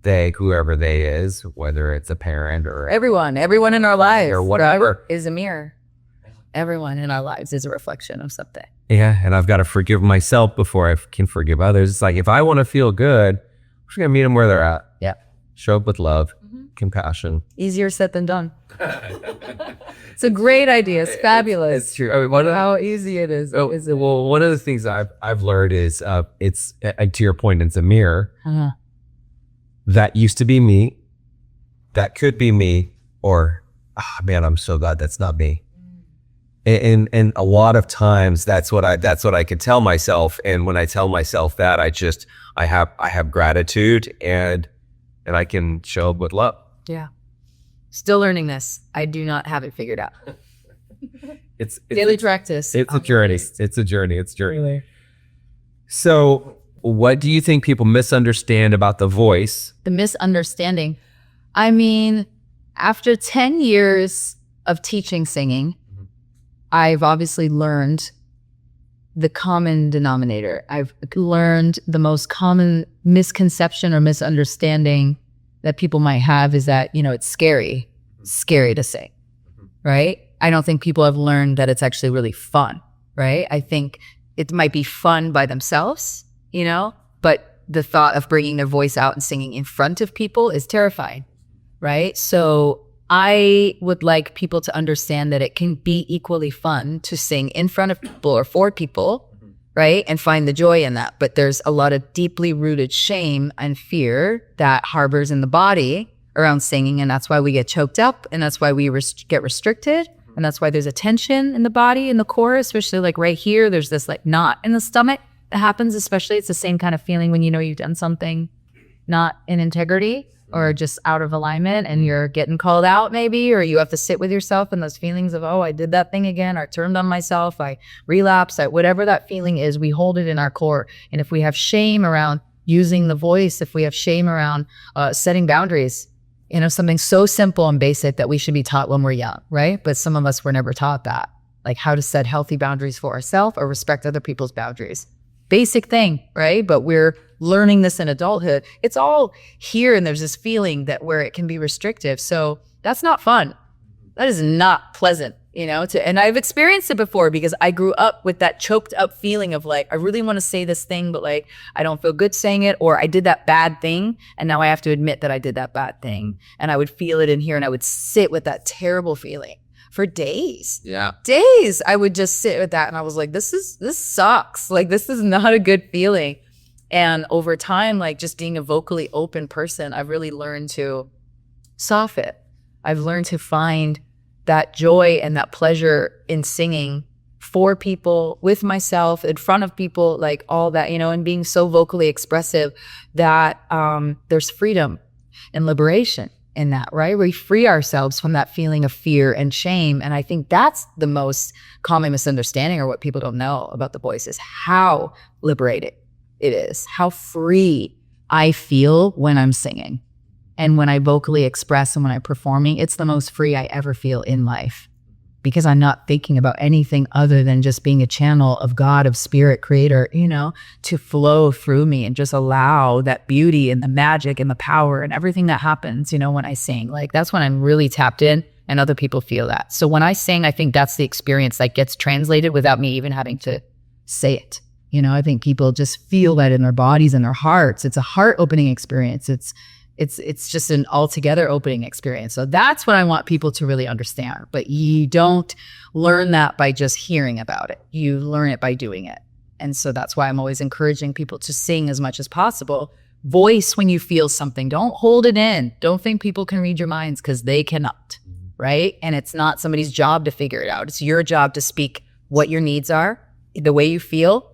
whoever they is, whether it's a parent or everyone in our lives or whatever, is a mirror. Everyone in our lives is a reflection of something. Yeah, and I've got to forgive myself before I can forgive others. It's like, if I want to feel good, I'm just gonna meet them where they're at. Yeah. Show up with love, compassion. Easier said than done. It's a great idea. It's fabulous. It's true. I mean, how easy it is. Well, one of the things I've learned is it's to your point, it's a mirror. That used to be me. That could be me. Or, man, I'm so glad that's not me. And a lot of times that's what I can tell myself. And when I tell myself that, I have gratitude and I can show up with love. Yeah. Still learning this. I do not have it figured out. It's daily practice. It's a journey. It's a journey. Really. So what do you think people misunderstand about the voice? The misunderstanding. I mean, after 10 years of teaching singing, I've obviously learned the common denominator. I've learned the most common misconception or misunderstanding that people might have is that, it's scary to sing, right? I don't think people have learned that it's actually really fun, right? I think it might be fun by themselves, but the thought of bringing their voice out and singing in front of people is terrifying, right? So I would like people to understand that it can be equally fun to sing in front of people or for people, right? And find the joy in that. But there's a lot of deeply rooted shame and fear that harbors in the body around singing. And that's why we get choked up. And that's why we get restricted. And that's why there's a tension in the body, in the core, especially like right here. There's this like knot in the stomach that happens, especially. It's the same kind of feeling when you've done something not in integrity or just out of alignment and you're getting called out maybe, or you have to sit with yourself and those feelings of, I did that thing again, I turned on myself, I relapsed, whatever that feeling is, we hold it in our core. And if we have shame around using the voice, if we have shame around setting boundaries, something so simple and basic that we should be taught when we're young, right? But some of us were never taught that, like how to set healthy boundaries for ourselves or respect other people's boundaries. Basic thing, right? But we're learning this in adulthood. It's all here, and there's this feeling that where it can be restrictive. So that's not fun. That is not pleasant, and I've experienced it before because I grew up with that choked up feeling of like, I really want to say this thing, but like, I don't feel good saying it, or I did that bad thing. And now I have to admit that I did that bad thing. And I would feel it in here and I would sit with that terrible feeling for days. Yeah. Days. I would just sit with that. And I was like, this sucks. Like, this is not a good feeling. And over time, like just being a vocally open person, I've really learned to soften. I've learned to find that joy and that pleasure in singing for people, with myself, in front of people, like all that, and being so vocally expressive that there's freedom and liberation in that, right? We free ourselves from that feeling of fear and shame. And I think that's the most common misunderstanding, or what people don't know about the voice, is how liberated it is, how free I feel when I'm singing. And when I vocally express and when I'm performing, it's the most free I ever feel in life, because I'm not thinking about anything other than just being a channel of God, of spirit, creator, to flow through me and just allow that beauty and the magic and the power and everything that happens, when I sing. Like, that's when I'm really tapped in, and other people feel that. So when I sing, I think that's the experience that gets translated without me even having to say it. I think people just feel that in their bodies and their hearts. It's a heart opening experience. It's just an altogether opening experience. So that's what I want people to really understand. But you don't learn that by just hearing about it. You learn it by doing it. And so that's why I'm always encouraging people to sing as much as possible. Voice when you feel something. Don't hold it in. Don't think people can read your minds, because they cannot, right? And it's not somebody's job to figure it out. It's your job to speak what your needs are, the way you feel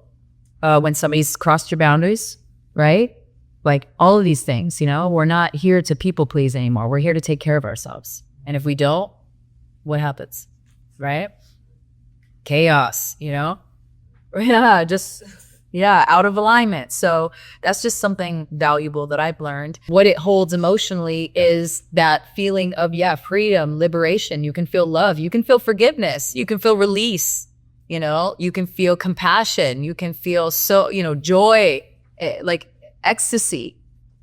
when somebody's crossed your boundaries, right? Like all of these things, we're not here to people please anymore. We're here to take care of ourselves. And if we don't, what happens, right? Chaos, Yeah, just, Yeah, out of alignment. So that's just something valuable that I've learned. What it holds emotionally is that feeling of, freedom, liberation. You can feel love. You can feel forgiveness. You can feel release. You can feel compassion. You can feel joy, like ecstasy.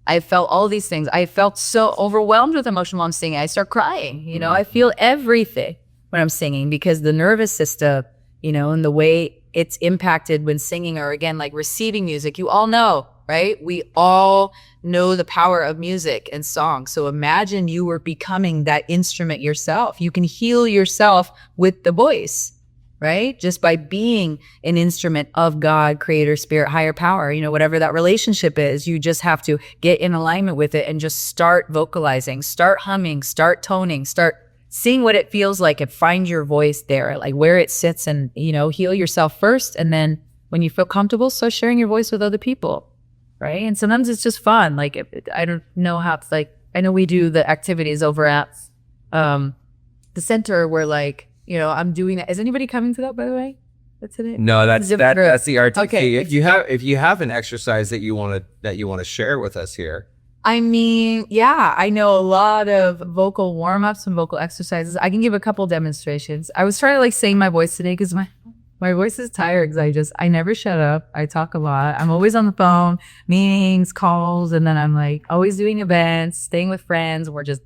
I felt all these things. I felt so overwhelmed with emotion while I'm singing. I start crying. I feel everything when I'm singing because the nervous system, and the way it's impacted when singing or again, like receiving music, you all know, right? We all know the power of music and song. So imagine you were becoming that instrument yourself. You can heal yourself with the voice, right? Just by being an instrument of God, creator, spirit, higher power, whatever that relationship is, you just have to get in alignment with it and just start vocalizing, start humming, start toning, start seeing what it feels like and find your voice there, like where it sits and, heal yourself first. And then when you feel comfortable, start sharing your voice with other people, right? And sometimes it's just fun. Like, I don't know how it's like, I know we do the activities over at the center where I'm doing that. Is anybody coming to that, by the way? That's it. No, that's the RTC. Okay. If you have an exercise that you want to share with us here. I mean, I know a lot of vocal warm-ups and vocal exercises. I can give a couple demonstrations. I was trying to sing my voice today because my voice is tired because I never shut up. I talk a lot. I'm always on the phone, meetings, calls, and then I'm always doing events, staying with friends. We're just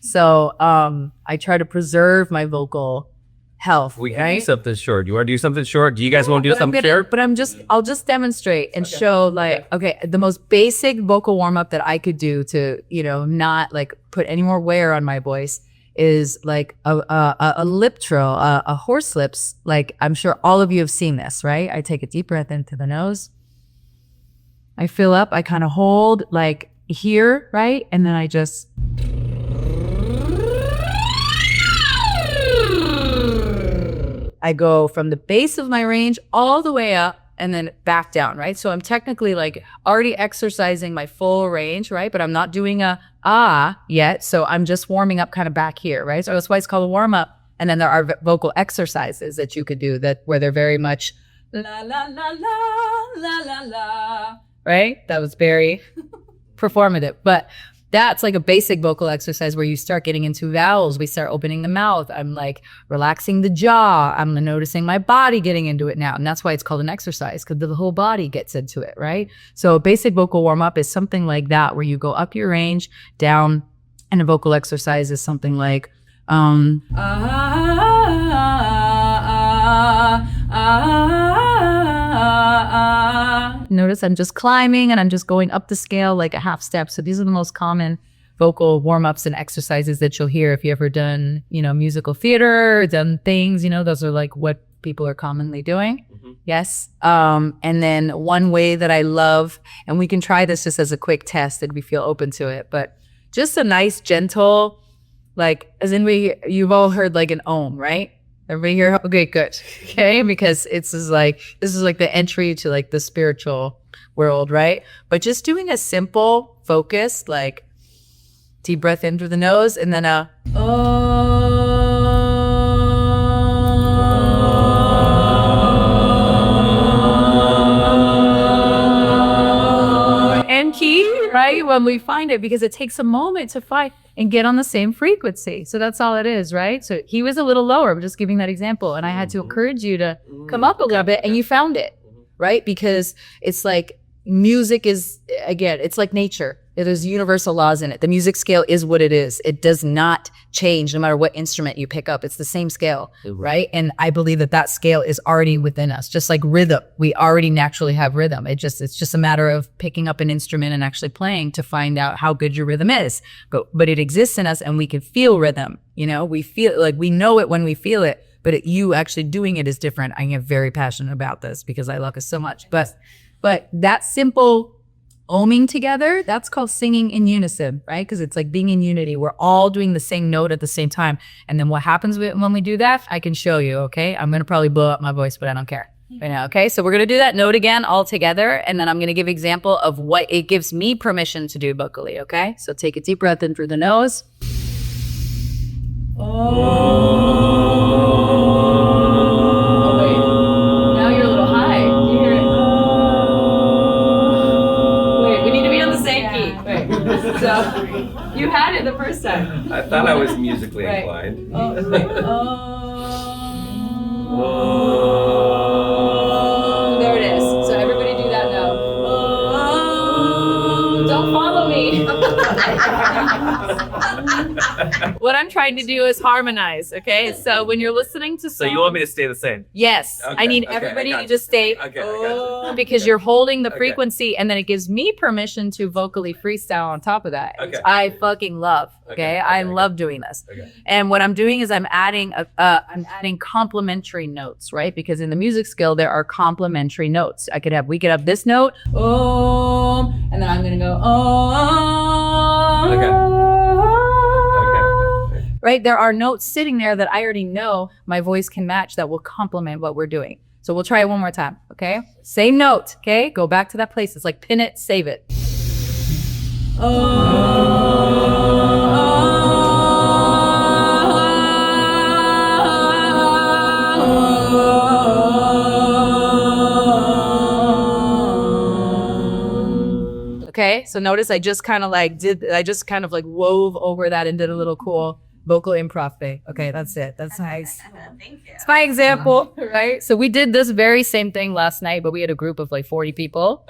So I try to preserve my vocal health. We can do something short. You want to do something short? Do you guys want to do something short? But I'll just demonstrate and show the most basic vocal warm up that I could do to, not put any more wear on my voice is a lip trill, a horse lips. I'm sure all of you have seen this, right? I take a deep breath into the nose. I fill up, I kind of hold here, right? And then I just I go from the base of my range all the way up and then back down, right? So I'm technically already exercising my full range, right? But I'm not doing a yet. So I'm just warming up kind of back here, right? So that's why it's called a warm up. And then there are vocal exercises that you could do where they're very much la, la, la, la, la, la, la, right? That was very performative, but that's a basic vocal exercise where you start getting into vowels. We start opening the mouth. I'm relaxing the jaw. I'm noticing my body getting into it now. And that's why it's called an exercise because the whole body gets into it, right? So a basic vocal warm up is something like that where you go up your range, down, and a vocal exercise is something like, Notice I'm just climbing and I'm just going up the scale like a half step. So these are the most common vocal warm-ups and exercises that you'll hear if you ever done, musical theater, done things, those are what people are commonly doing. Mm-hmm. Yes. And then one way that I love, and we can try this just as a quick test if we feel open to it, but just a nice, gentle, as in you've all heard an ohm, right? Everybody here? Okay, good. Okay, because this is the entry to the spiritual world, right? But just doing a simple, focused, deep breath in through the nose and then and key, right? When we find it, because it takes a moment to find and get on the same frequency. So that's all it is, right? So he was a little lower. I'm just giving that example. And I had to encourage you to come up a little bit and you found it, right? Because it's music is, again, it's like nature. There's universal laws in it. The music scale is what it is. It does not change no matter what instrument you pick up. It's the same scale, right? And I believe that scale is already within us, just like rhythm. We already naturally have rhythm. It's just a matter of picking up an instrument and actually playing to find out how good your rhythm is. But it exists in us and we can feel rhythm. We feel we know it when we feel it, but you actually doing it is different. I am very passionate about this because I love it so much. But that simple ohming together, that's called singing in unison, right? Because it's being in unity. We're all doing the same note at the same time. And then what happens when we do that, I can show you, okay? I'm going to probably blow up my voice, but I don't care right now, okay? So we're going to do that note again all together. And then I'm going to give example of what it gives me permission to do vocally, okay? So take a deep breath in through the nose. Oh, wait. Now you're a little high. Do you hear it? So you had it the first time. I thought I was musically Right. inclined. There it is. So everybody do that now. Don't follow me. What I'm trying to do is harmonize, okay? So when you're listening to songs, So you want me to stay the same? yes, Okay, I need okay, I everybody got to you. just stay Okay, I got you. because you're holding the Okay. frequency, and then it gives me permission to vocally freestyle on top of that, which Okay. I fucking love. Okay, I okay. love doing this. Okay. And what I'm doing is I'm adding complementary notes, right? Because in the music skill there are complementary notes. We could have this note, and then I'm gonna go Okay. right? There are notes sitting there that I already know my voice can match that will complement what we're doing. So we'll try it one more time, okay? Same note, okay? Go back to that place. It's like pin it, save it. Okay, so notice I just kind of like wove over that and did a little cool vocal improv thing. Okay, that's it. That's nice. Thank you. It's my example, right? So we did this very same thing last night, but we had a group of like 40 people.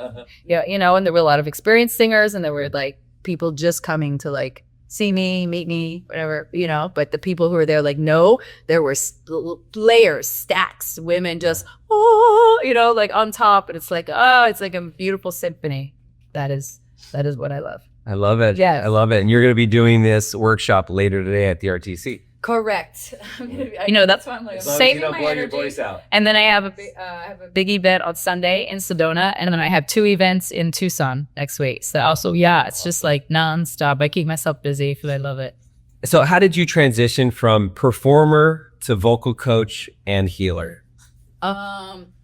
Yeah, and there were a lot of experienced singers, and there were like people just coming to like see me, meet me, whatever, but the people who were there, like, no, there were layers, stacks, women just, like on top. And it's like, it's like a beautiful symphony. That is what I love. I love it. Yes. I love it. And you're going to be doing this workshop later today at the RTC. Correct. That's why I'm like, saving my energy. out. And then I have a big event on Sunday in Sedona, and then I have 2 events in Tucson next week. So also, it's just like nonstop. I keep myself busy because I love it. So how did you transition from performer to vocal coach and healer?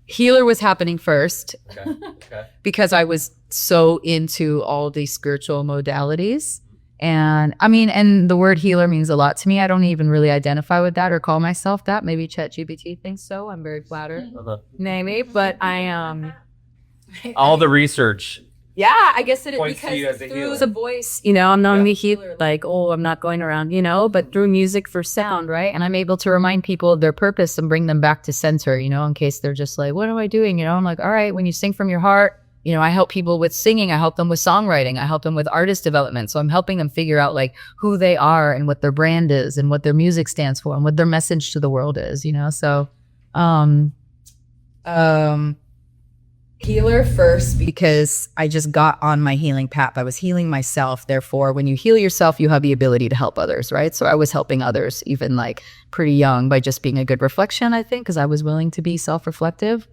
Healer was happening first Okay. because I was so into all these spiritual modalities. And I mean, and the word healer means a lot to me. I don't even really identify with that or call myself that. Maybe ChatGPT thinks so. I'm very flattered. Maybe, but I All the research. yeah, I guess it Points to because you as a through healer. the voice, I'm not a healer, like, I'm not going around, but through music for sound, right? And I'm able to remind people of their purpose and bring them back to center, in case they're just like, what am I doing? I'm like, all right, when you sing from your heart, I help people with singing. I help them with songwriting. I help them with artist development. So I'm helping them figure out like who they are and what their brand is and what their music stands for and what their message to the world is, So, healer first because I just got on my healing path. I was healing myself. Therefore, when you heal yourself, you have the ability to help others, right? So I was helping others even like pretty young by just being a good reflection, I think, because I was willing to be self-reflective.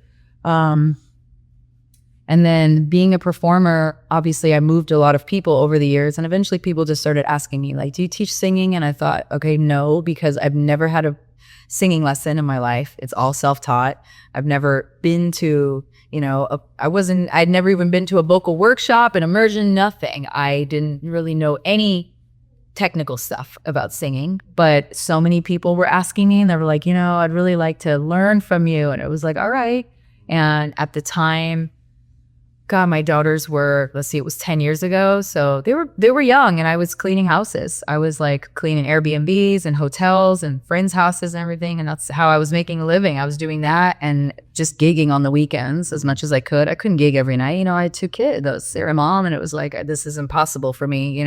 And then being a performer, obviously I moved a lot of people over the years, and eventually people just started asking me like, do you teach singing? And I thought, okay, no, because I've never had a singing lesson in my life. It's all self-taught. I've never been to, I'd never even been to a vocal workshop, an immersion, nothing. I didn't really know any technical stuff about singing, but so many people were asking me and they were like, I'd really like to learn from you. And it was like, all right. And at the time, God, my daughters were, it was 10 years ago. So they were young, and I was cleaning houses. I was like cleaning Airbnbs and hotels and friends' houses and everything. And that's how I was making a living. I was doing that and just gigging on the weekends as much as I could. I couldn't gig every night. I had 2 kids. I was a single mom, and it was like, this is impossible for me,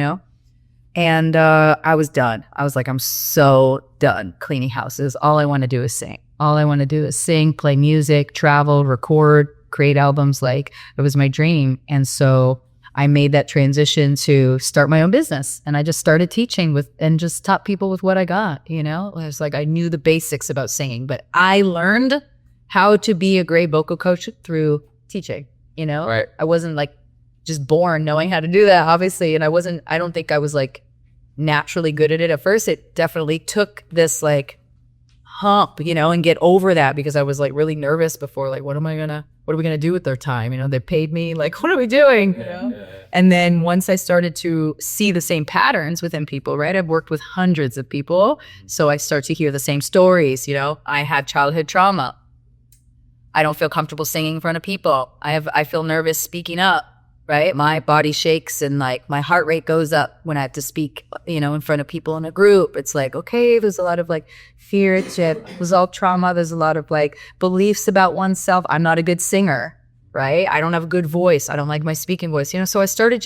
And I was done. I was like, I'm so done cleaning houses. All I want to do is sing. All I want to do is sing, play music, travel, record, create albums. Like, it was my dream. And so I made that transition to start my own business. And I just started teaching and just taught people with what I got, It was like, I knew the basics about singing, but I learned how to be a great vocal coach through teaching, Right. I wasn't like just born knowing how to do that, obviously. And I don't think I was like naturally good at it. At first, it definitely took this like hump, and get over that, because I was like really nervous before, like, what are we gonna do with their time? They paid me, like, what are we doing? And then once I started to see the same patterns within people, right? I've worked with hundreds of people. So I start to hear the same stories, I had childhood trauma. I don't feel comfortable singing in front of people. I feel nervous speaking up. right? My body shakes and like my heart rate goes up when I have to speak, in front of people in a group. It's like, okay, there's a lot of like fear, resolved trauma. There's a lot of like beliefs about oneself. I'm not a good singer, right? I don't have a good voice. I don't like my speaking voice, so I started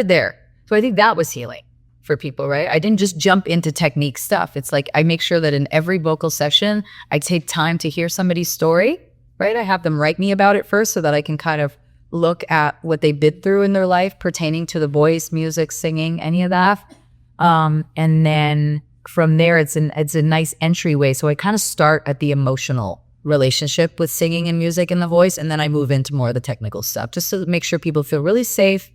there. So I think that was healing for people, right? I didn't just jump into technique stuff. It's like I make sure that in every vocal session, I take time to hear somebody's story, right? I have them write me about it first so that I can kind of look at what they've been through in their life pertaining to the voice, music, singing, any of that. And then from there, it's a nice entryway. So I kind of start at the emotional relationship with singing and music and the voice, and then I move into more of the technical stuff, just to make sure people feel really safe,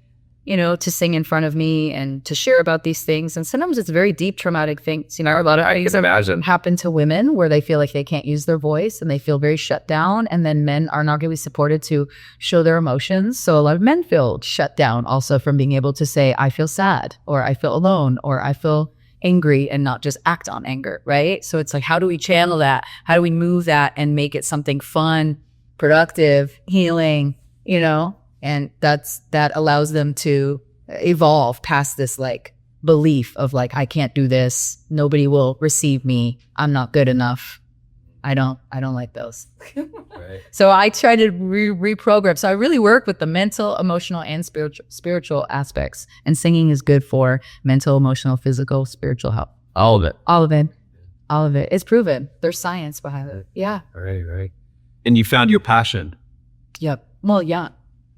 to sing in front of me and to share about these things. And sometimes it's very deep traumatic things. A lot of things happen to women where they feel like they can't use their voice and they feel very shut down. And then men are not going to be supported to show their emotions. So a lot of men feel shut down also from being able to say, I feel sad, or I feel alone, or I feel angry, and not just act on anger, right? So it's like, how do we channel that? How do we move that and make it something fun, productive, healing, And that allows them to evolve past this like belief of like, I can't do this. Nobody will receive me. I'm not good enough. I don't like those. Right. So I try to reprogram. So I really work with the mental, emotional, and spiritual aspects. And singing is good for mental, emotional, physical, spiritual health. All of it. All of it. It's proven. There's science behind it. Yeah. Right. And you found your passion. Yep. Well, yeah.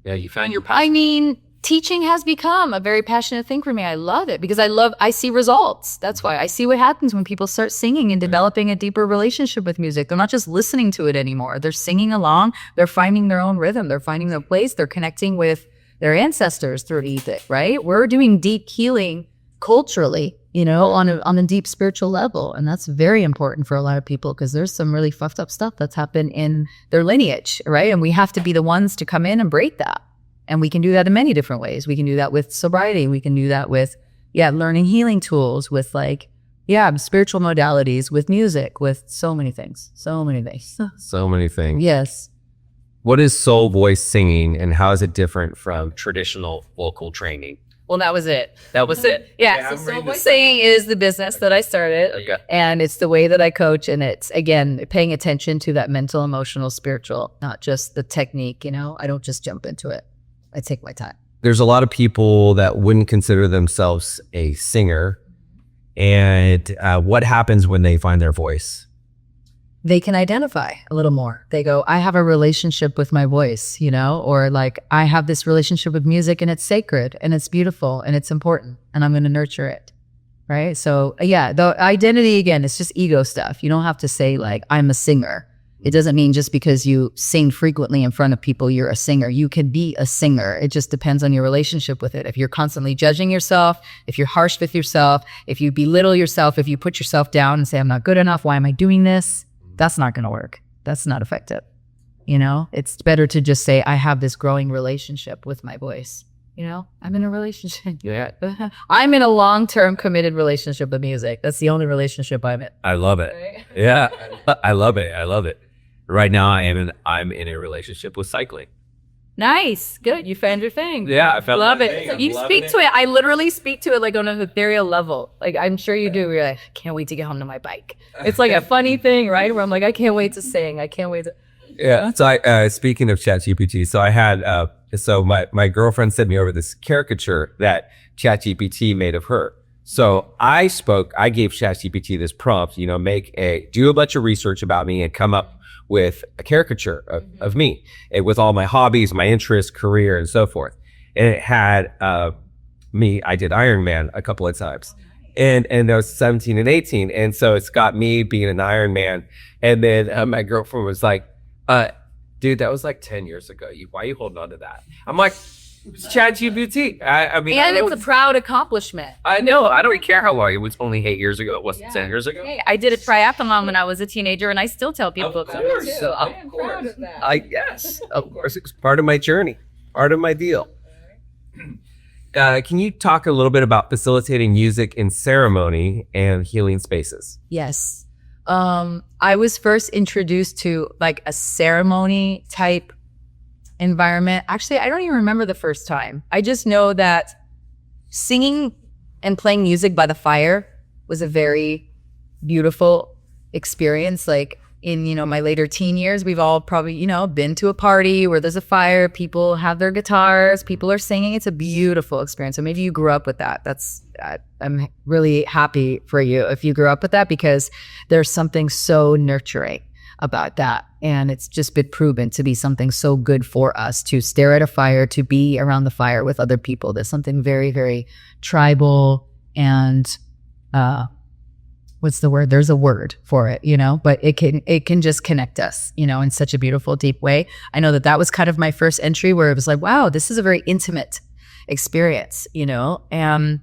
Yeah, you found your passion. I mean, teaching has become a very passionate thing for me. I love it because I see results. That's why I see what happens when people start singing and developing a deeper relationship with music. They're not just listening to it anymore. They're singing along. They're finding their own rhythm. They're finding their place. They're connecting with their ancestors through music, right? We're doing deep healing culturally, on a deep spiritual level. And that's very important for a lot of people because there's some really fucked up stuff that's happened in their lineage, right? And we have to be the ones to come in and break that. And we can do that in many different ways. We can do that with sobriety. We can do that with, learning healing tools, with spiritual modalities, with music, with so many things. So many things. Yes. What is soul voice singing, and how is it different from traditional vocal training? Well, that was it. Yeah, so soul voice singing is the business that I started. Okay. And it's the way that I coach. And it's, again, paying attention to that mental, emotional, spiritual, not just the technique. I don't just jump into it. I take my time. There's a lot of people that wouldn't consider themselves a singer. And what happens when they find their voice? They can identify a little more. They go, I have a relationship with my voice, or like, I have this relationship with music and it's sacred and it's beautiful and it's important and I'm going to nurture it. Right. So the identity, again, it's just ego stuff. You don't have to say like, I'm a singer. It doesn't mean just because you sing frequently in front of people, you're a singer. You can be a singer. It just depends on your relationship with it. If you're constantly judging yourself, if you're harsh with yourself, if you belittle yourself, if you put yourself down and say, I'm not good enough, why am I doing this? That's not going to work. That's not effective. It's better to just say, I have this growing relationship with my voice. I'm in a relationship. Yeah. I'm in a long-term committed relationship with music. That's the only relationship I'm in. I love it. Right? Yeah. I love it. Right now I'm in a relationship with cycling. Nice. Good. You found your thing. Yeah, I found Love it. thing. So you speak to it. I literally speak to it like on an ethereal level. Like I'm sure you do. You're like, I can't wait to get home to my bike. It's like a funny thing, right? Where I'm like, I can't wait to sing. I can't wait to. Yeah. So speaking of ChatGPT, so I had my girlfriend sent me over this caricature that ChatGPT made of her. So I gave ChatGPT this prompt, do a bunch of research about me and come up with a caricature of me, with all my hobbies, my interests, career, and so forth. And it had me. I did Ironman a couple of times, and I was 17 and 18, and so it's got me being an Ironman. And then my girlfriend was like, "Dude, that was like 10 years ago. Why are you holding on to that?" I'm like, "It's ChatGPT." I mean, and it's a proud accomplishment. I know. I don't even care how long. It was only 8 years ago. It wasn't 10 years ago. Hey, I did a triathlon when I was a teenager, and I still tell people. Of course. Yes, of course. It's part of my journey, part of my deal. Can you talk a little bit about facilitating music in ceremony and healing spaces? Yes. I was first introduced to like a ceremony type environment. Actually, I don't even remember the first time. I just know that singing and playing music by the fire was a very beautiful experience. Like in, my later teen years, we've all probably, been to a party where there's a fire, people have their guitars, people are singing. It's a beautiful experience. So maybe you grew up with that. I'm really happy for you if you grew up with that, because there's something so nurturing about that. And it's just been proven to be something so good for us to stare at a fire, to be around the fire with other people. There's something very, very tribal and, what's the word? There's a word for it, but it can just connect us, in such a beautiful, deep way. I know that was kind of my first entry where it was like, wow, this is a very intimate experience, and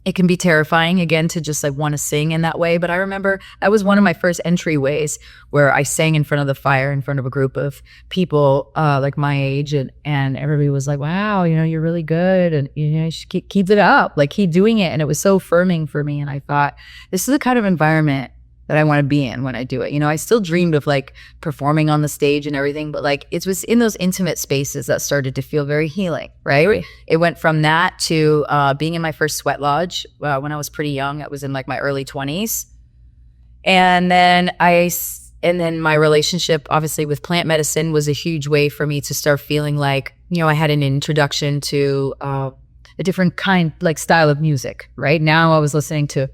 it can be terrifying again to just like want to sing in that way. But I remember that was one of my first entryways where I sang in front of the fire in front of a group of people like my age, and everybody was like, wow, you're really good, and you should keep it up, like keep doing it. And it was so affirming for me, and I thought, this is the kind of environment that I want to be in when I do it. I still dreamed of like performing on the stage and everything, but like it was in those intimate spaces that started to feel very healing, right? It went from that to being in my first sweat lodge when I was pretty young. I was in like my early 20s. And then my relationship obviously with plant medicine was a huge way for me to start feeling like, I had an introduction to a different kind, like style of music, right? Now I was listening to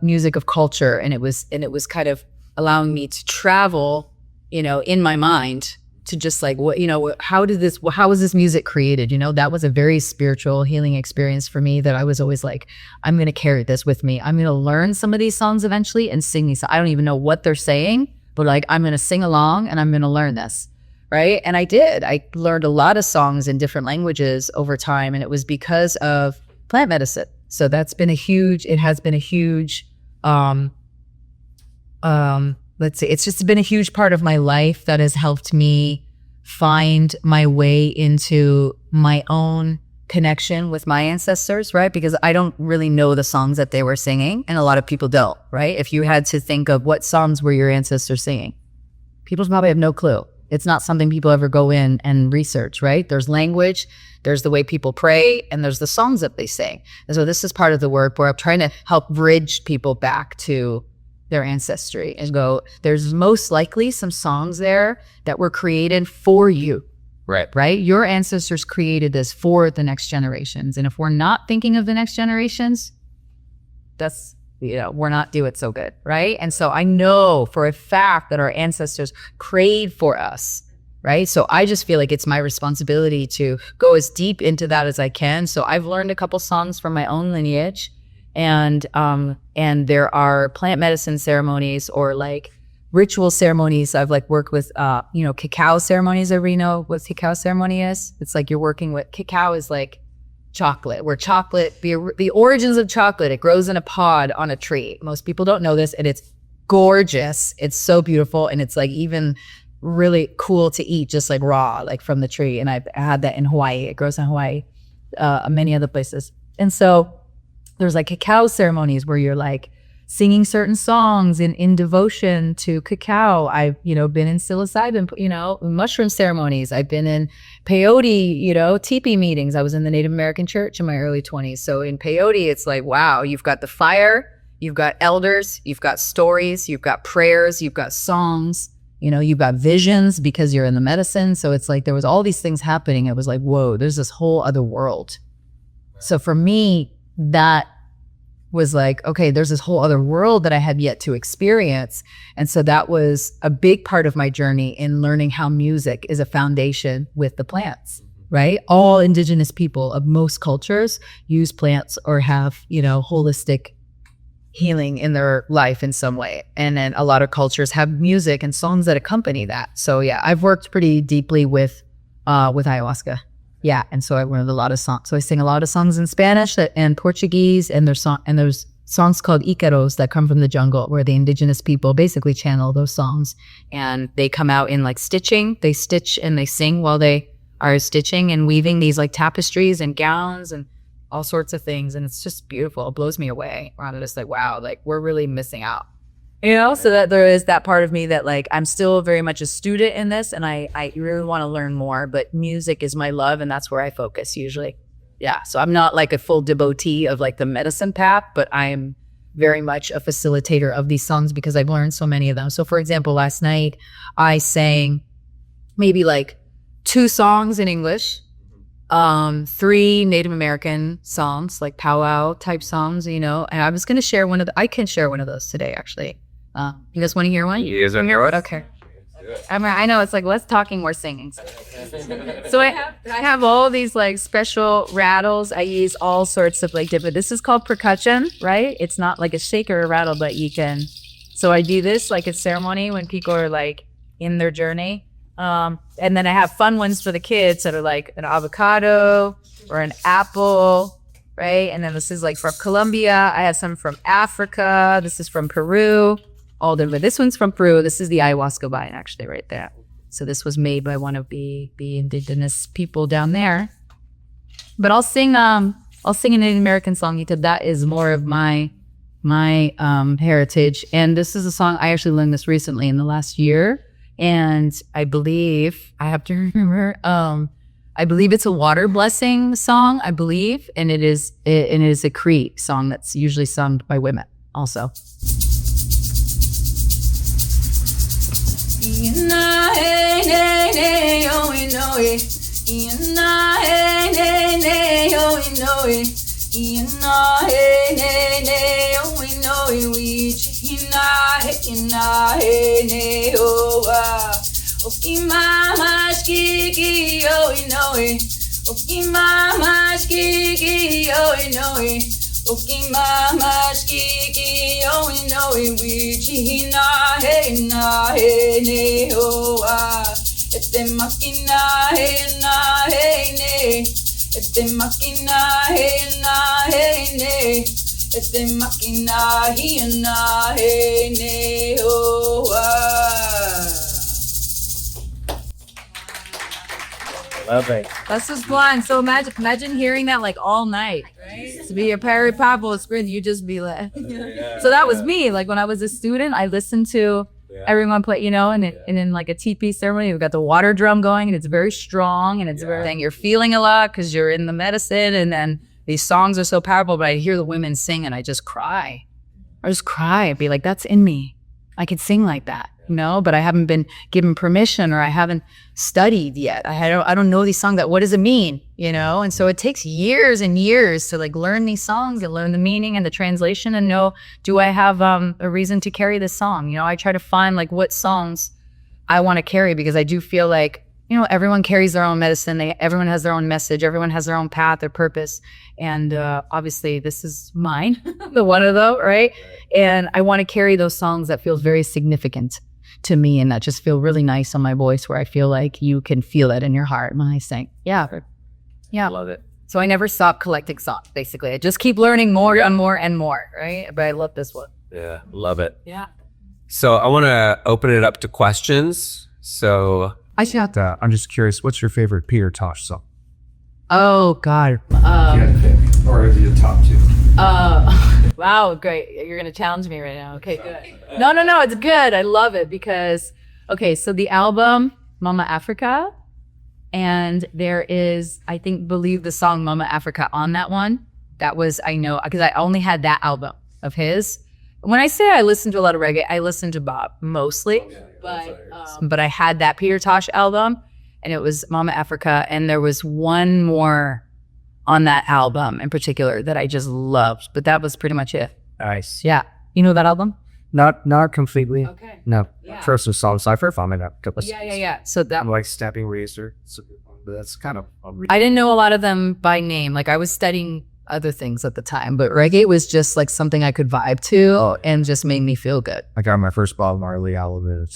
music of culture, and it was kind of allowing me to travel, in my mind to just like, what, how was this music created? That was a very spiritual healing experience for me that I was always like, I'm going to carry this with me. I'm going to learn some of these songs eventually and sing these. I don't even know what they're saying, but like, I'm going to sing along and I'm going to learn this. Right. And I did. I learned a lot of songs in different languages over time, and it was because of plant medicine. So it has been a huge, let's say, it's just been a huge part of my life that has helped me find my way into my own connection with my ancestors, right? Because I don't really know the songs that they were singing, and a lot of people don't, right? If you had to think of what songs were your ancestors singing, people probably have no clue. It's not something people ever go in and research, right? There's language, there's the way people pray, and there's the songs that they sing. And so this is part of the work where I'm trying to help bridge people back to their ancestry and go, there's most likely some songs there that were created for you. Right? Your ancestors created this for the next generations. And if we're not thinking of the next generations, we're not doing so good, right? And so I know for a fact that our ancestors prayed for us, right? So I just feel like it's my responsibility to go as deep into that as I can. So I've learned a couple songs from my own lineage, and there are plant medicine ceremonies or like ritual ceremonies. I've like worked with, cacao ceremonies. Everybody know what cacao ceremony is? It's like you're working with, cacao is like chocolate, where chocolate, the origins of chocolate, it grows in a pod on a tree. Most people don't know this, and it's gorgeous. It's so beautiful, and it's like even really cool to eat just like raw, like from the tree. And I've had that in Hawaii. It grows in Hawaii, many other places. And so there's like cacao ceremonies where you're like singing certain songs in devotion to cacao. I've, been in psilocybin, mushroom ceremonies. I've been in peyote, teepee meetings. I was in the Native American church in my early 20s. So in peyote, it's like, wow, you've got the fire, you've got elders, you've got stories, you've got prayers, you've got songs, you've got visions because you're in the medicine. So it's like there was all these things happening. It was like, whoa, there's this whole other world. So for me, that was like, okay, there's this whole other world that I had yet to experience. And so that was a big part of my journey in learning how music is a foundation with the plants, right? All indigenous people of most cultures use plants or have, holistic healing in their life in some way. And then a lot of cultures have music and songs that accompany that. So yeah, I've worked pretty deeply with ayahuasca. Yeah, and so I learned a lot of songs. So I sing a lot of songs in Spanish and Portuguese, and there's songs called Icaros that come from the jungle, where the indigenous people basically channel those songs, and they come out in like stitching. They stitch and they sing while they are stitching and weaving these like tapestries and gowns and all sorts of things, and it's just beautiful. It blows me away. I'm just like, wow, like we're really missing out. So that there is that part of me that like I'm still very much a student in this, and I really want to learn more, but music is my love, and that's where I focus usually. Yeah, so I'm not like a full devotee of like the medicine path, but I'm very much a facilitator of these songs because I've learned so many of them. So for example, last night I sang maybe like 2 songs in English, 3 Native American songs, like powwow type songs, and I was going to share I can share one of those today, actually. You guys want to hear one? You guys want to hear what? Okay. I know it's like less talking, more singing. So I have all these like special rattles. I use all sorts of like different. This is called percussion, right? It's not like a shaker or rattle, but you can. So I do this like a ceremony when people are like in their journey. And then I have fun ones for the kids that are like an avocado or an apple, right? And then this is like from Colombia. I have some from Africa. This is from Peru. All different. This one's from Peru. This is the ayahuasca vine, actually, right there. So this was made by one of the indigenous people down there. But I'll sing an Native American song because that is more of my heritage. And this is a song I actually learned this recently in the last year. And I believe I have to remember. I believe it's a water blessing song. I believe, and it is a Cree song that's usually sung by women also. Love it. That's just fun. So imagine hearing that like all night, right? To be a Perry Pablo screen, you just be like. So that was me. Like when I was a student, I listened to everyone play, and in like a teepee ceremony, we've got the water drum going, and it's very strong, and it's very. You're feeling a lot because you're in the medicine, and then these songs are so powerful. But I hear the women sing, and I just cry. I'd be like, that's in me. I could sing like that. But I haven't been given permission, or I haven't studied yet. I don't know these songs. What does it mean? And so it takes years and years to like learn these songs and learn the meaning and the translation and know, do I have a reason to carry this song? I try to find like what songs I want to carry because I do feel like, everyone carries their own medicine. Everyone has their own message. Everyone has their own path or purpose. And obviously this is mine, the one of those, right? And I want to carry those songs that feels very significant to me and that just feel really nice on my voice, where I feel like you can feel it in your heart when I sing. Yeah. Love it. So I never stop collecting songs, basically. I just keep learning more and more and more, right? But I love this one. Yeah, love it. Yeah. So I want to open it up to questions. So I'm just curious, what's your favorite Peter Tosh song? Oh, God. Or your top 2? Wow, great. You're going to challenge me right now. Okay, good. No, it's good. I love it because, so the album, Mama Africa, and there is, believe the song Mama Africa on that one. That was, I know, because I only had that album of his. When I say I listen to a lot of reggae, I listen to Bob mostly, but I had that Peter Tosh album, and it was Mama Africa, and there was one more on that album in particular that I just loved, but that was pretty much it. Nice. Yeah. You know that album? Not completely. Okay. No. Yeah. First was Song Cypher, found it. Yeah. So that I'm like Snapping Razor. So that's kind of. I didn't know a lot of them by name. Like I was studying other things at the time, but reggae was just like something I could vibe to and just made me feel good. I got my first Bob Marley album at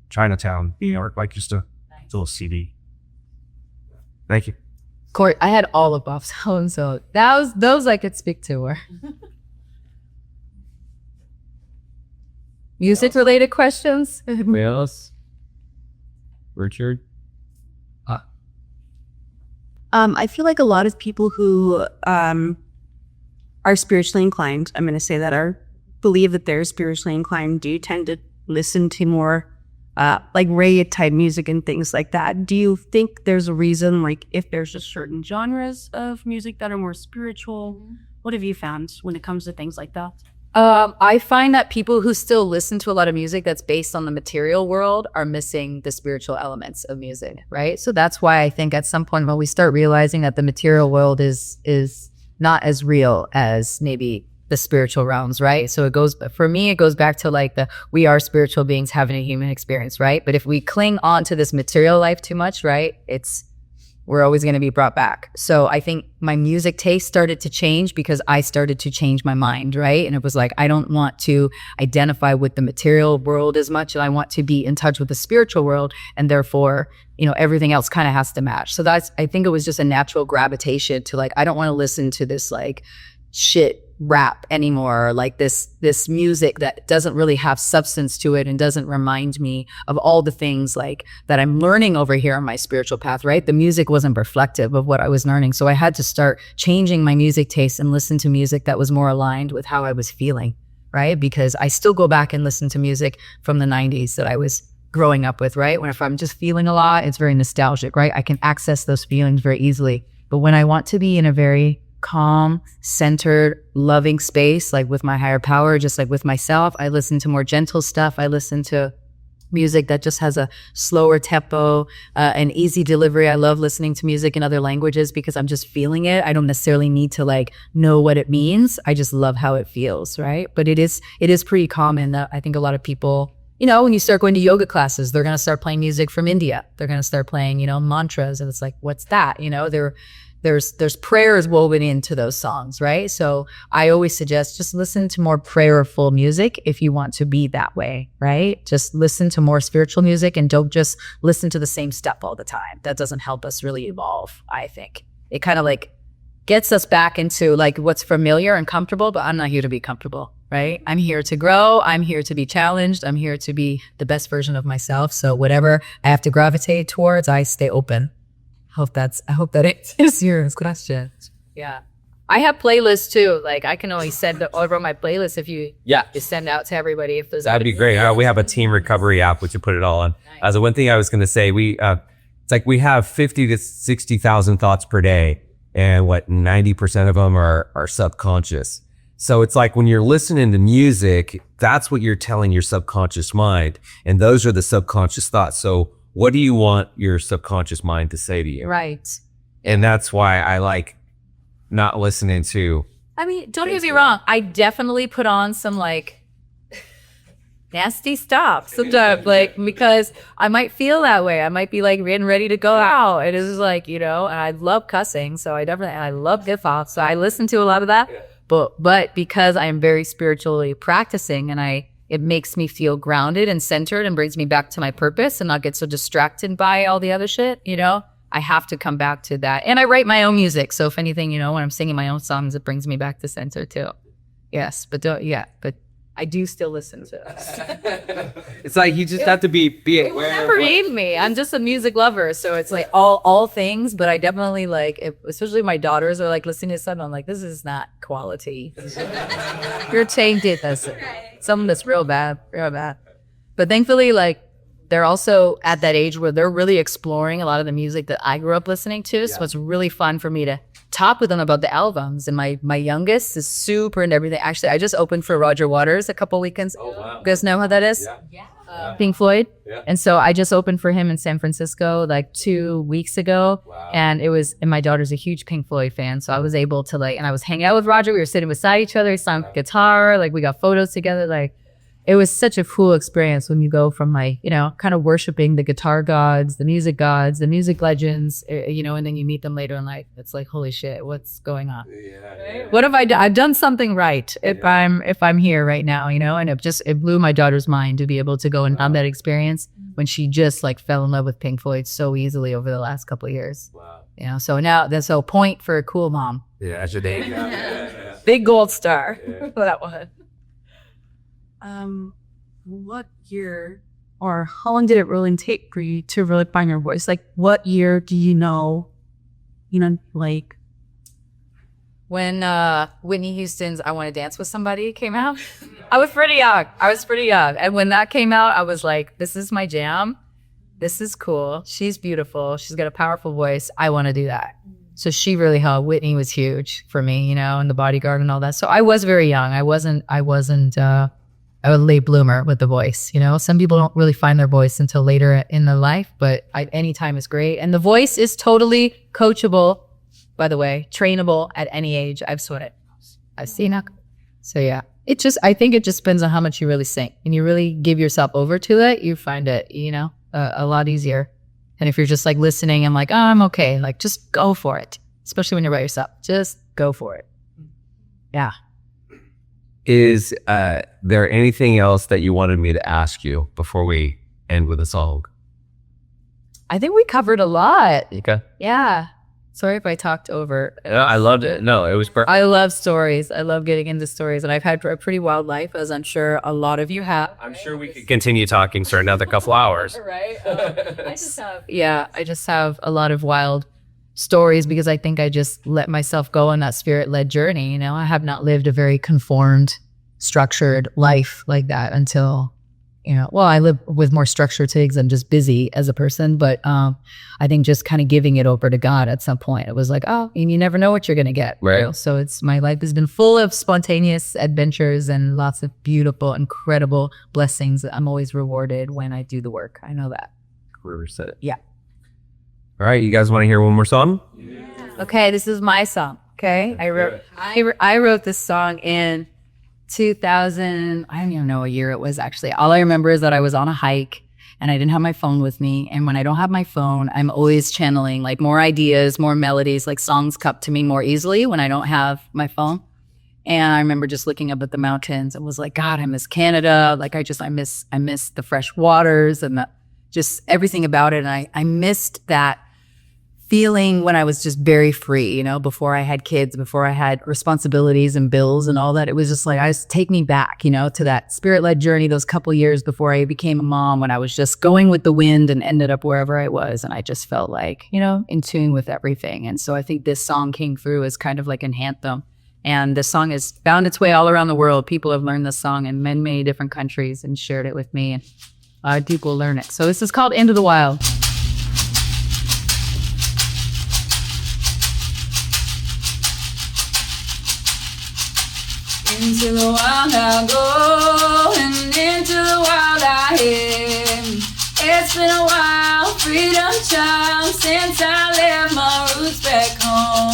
Chinatown, New York, like just a little CD. Thank you. Court, I had all of Bob's albums, so those I could speak to. Or music related questions. Anybody else? Richard? I feel like a lot of people who are spiritually inclined, I'm going to say that, are believe that they're spiritually inclined do tend to listen to more like reggae type music and things like that. Do you think there's a reason, like if there's just certain genres of music that are more spiritual? What have you found when it comes to things like that? I find that people who still listen to a lot of music that's based on the material world are missing the spiritual elements of music, right? So that's why I think at some point when we start realizing that the material world is not as real as maybe the spiritual realms, right? So it goes back to like we are spiritual beings having a human experience, right? But if we cling on to this material life too much, right, we're always going to be brought back. So I think my music taste started to change because I started to change my mind, right? And it was like, I don't want to identify with the material world as much, and I want to be in touch with the spiritual world, and therefore, everything else kind of has to match. So I think it was just a natural gravitation to like, I don't want to listen to this like shit rap anymore, or like this music that doesn't really have substance to it and doesn't remind me of all the things like that I'm learning over here on my spiritual path, right? The music wasn't reflective of what I was learning. So I had to start changing my music taste and listen to music that was more aligned with how I was feeling, right? Because I still go back and listen to music from the 90s that I was growing up with, right? When if I'm just feeling a lot, it's very nostalgic, right? I can access those feelings very easily. But when I want to be in a very calm, centered, loving space, like with my higher power, just like with myself, I listen to more gentle stuff. I listen to music that just has a slower tempo, an easy delivery. I love listening to music in other languages because I'm just feeling it. I don't necessarily need to like know what it means. I just love how it feels, right? But it is pretty common that I think a lot of people, when you start going to yoga classes, they're going to start playing music from India. They're going to start playing, mantras, and it's like, what's that? There's prayers woven into those songs, right? So I always suggest just listen to more prayerful music if you want to be that way, right? Just listen to more spiritual music and don't just listen to the same stuff all the time. That doesn't help us really evolve, I think. It kind of like gets us back into like what's familiar and comfortable, but I'm not here to be comfortable, right? I'm here to grow. I'm here to be challenged. I'm here to be the best version of myself. So whatever I have to gravitate towards, I stay open. I hope that answers your question. Yeah. I have playlists too. Like I can always send over my playlist if you just send out to everybody. If there's That'd be great. We have a team recovery app, which you put it all on. Nice. So one thing I was going to say, it's like we have 50 to 60,000 thoughts per day, and 90% of them are subconscious. So it's like when you're listening to music, that's what you're telling your subconscious mind. And those are the subconscious thoughts. So what do you want your subconscious mind to say to you? Right. And that's why I like not listening to. I mean, don't get me wrong. I definitely put on some like nasty stuff sometimes, like because I might feel that way. I might be like getting ready to go out. And it's just like, and I love cussing. So I love hip hop. So I listen to a lot of that. But because I am very spiritually practicing and it makes me feel grounded and centered and brings me back to my purpose and not get so distracted by all the other shit, I have to come back to that. And I write my own music. So if anything, when I'm singing my own songs, it brings me back to center too. Yes, but I do still listen to it. It's like you just have to be aware. Never need me. I'm just a music lover. So it's like all things, but I definitely like, especially my daughters are like listening to something. I'm like, this is not quality. You're tainted. That's something that's real bad. But thankfully, like, they're also at that age where they're really exploring a lot of the music that I grew up listening to. So it's really fun for me to talk with them about the albums. And my youngest is super into everything. Actually, I just opened for Roger Waters a couple weekends. Oh, wow. You guys know how that is? Yeah. Pink Floyd. Yeah. And so I just opened for him in San Francisco like 2 weeks ago. Wow. And my daughter's a huge Pink Floyd fan. So I was able to and I was hanging out with Roger. We were sitting beside each other. He sang guitar. Like we got photos together. Like it was such a cool experience when you go from kind of worshiping the guitar gods, the music legends, and then you meet them later in life. It's like, holy shit, what's going on? Yeah. What have I done? I've done something right if I'm here right now, and it blew my daughter's mind to be able to go and have that experience when she just like fell in love with Pink Floyd so easily over the last couple of years. Wow. So now that's a point for a cool mom. Yeah, that's your name. Yeah. Big gold star for that one. What year or how long did it really take for you to really find your voice? Like what year do like when Whitney Houston's I Want to Dance with Somebody came out? I was pretty young. And when that came out, I was like, this is my jam. This is cool. She's beautiful. She's got a powerful voice. I want to do that. So she really helped. Whitney was huge for me, you know, and The Bodyguard and all that. So I was very young. I wasn't a late bloomer with the voice, you know. Some people don't really find their voice until later in their life, but any time is great. And the voice is totally coachable, by the way, trainable at any age. I've seen it. So yeah, I think it just depends on how much you really sing and you really give yourself over to it. You find it, you know, a lot easier. And if you're just like listening and like, oh, I'm okay, like just go for it. Especially when you're by yourself, just go for it. Yeah. Is there anything else that you wanted me to ask you before we end with a song? I think we covered a lot. Okay. Yeah. Sorry if I talked over. No, I loved it. No, it was perfect. I love stories. I love getting into stories. And I've had a pretty wild life, as I'm sure a lot of you have. I'm sure we could continue talking for another couple hours. Right? I just have a lot of wild stories because I think I just let myself go on that spirit-led journey. You know, I have not lived a very conformed, structured life like that until, you know, well, I live with more structure to things. I'm just busy as a person, but I think just kind of giving it over to God at some point, it was like, oh, and you never know what you're going to get. Right. You know? So my life has been full of spontaneous adventures and lots of beautiful, incredible blessings. I'm always rewarded when I do the work. I know that. Whoever said it. Yeah. All right, you guys want to hear one more song? Yeah. Okay, this is my song. Okay, I wrote this song in 2000. I don't even know what year it was actually. All I remember is that I was on a hike and I didn't have my phone with me. And when I don't have my phone, I'm always channeling like more ideas, more melodies, like songs come to me more easily when I don't have my phone. And I remember just looking up at the mountains and was like, God, I miss Canada. Like I miss the fresh waters and just everything about it. And I missed that feeling when I was just very free, you know, before I had kids, before I had responsibilities and bills and all that. It was just like, take me back, you know, to that spirit-led journey, those couple years before I became a mom, when I was just going with the wind and ended up wherever I was. And I just felt like, you know, in tune with everything. And so I think this song came through as kind of like an anthem. And the song has found its way all around the world. People have learned this song in many, many different countries and shared it with me. And people learn it. So this is called Into the Wild. Into the wild I go, and into the wild I head. It's been a while, freedom child, since I left my roots back home.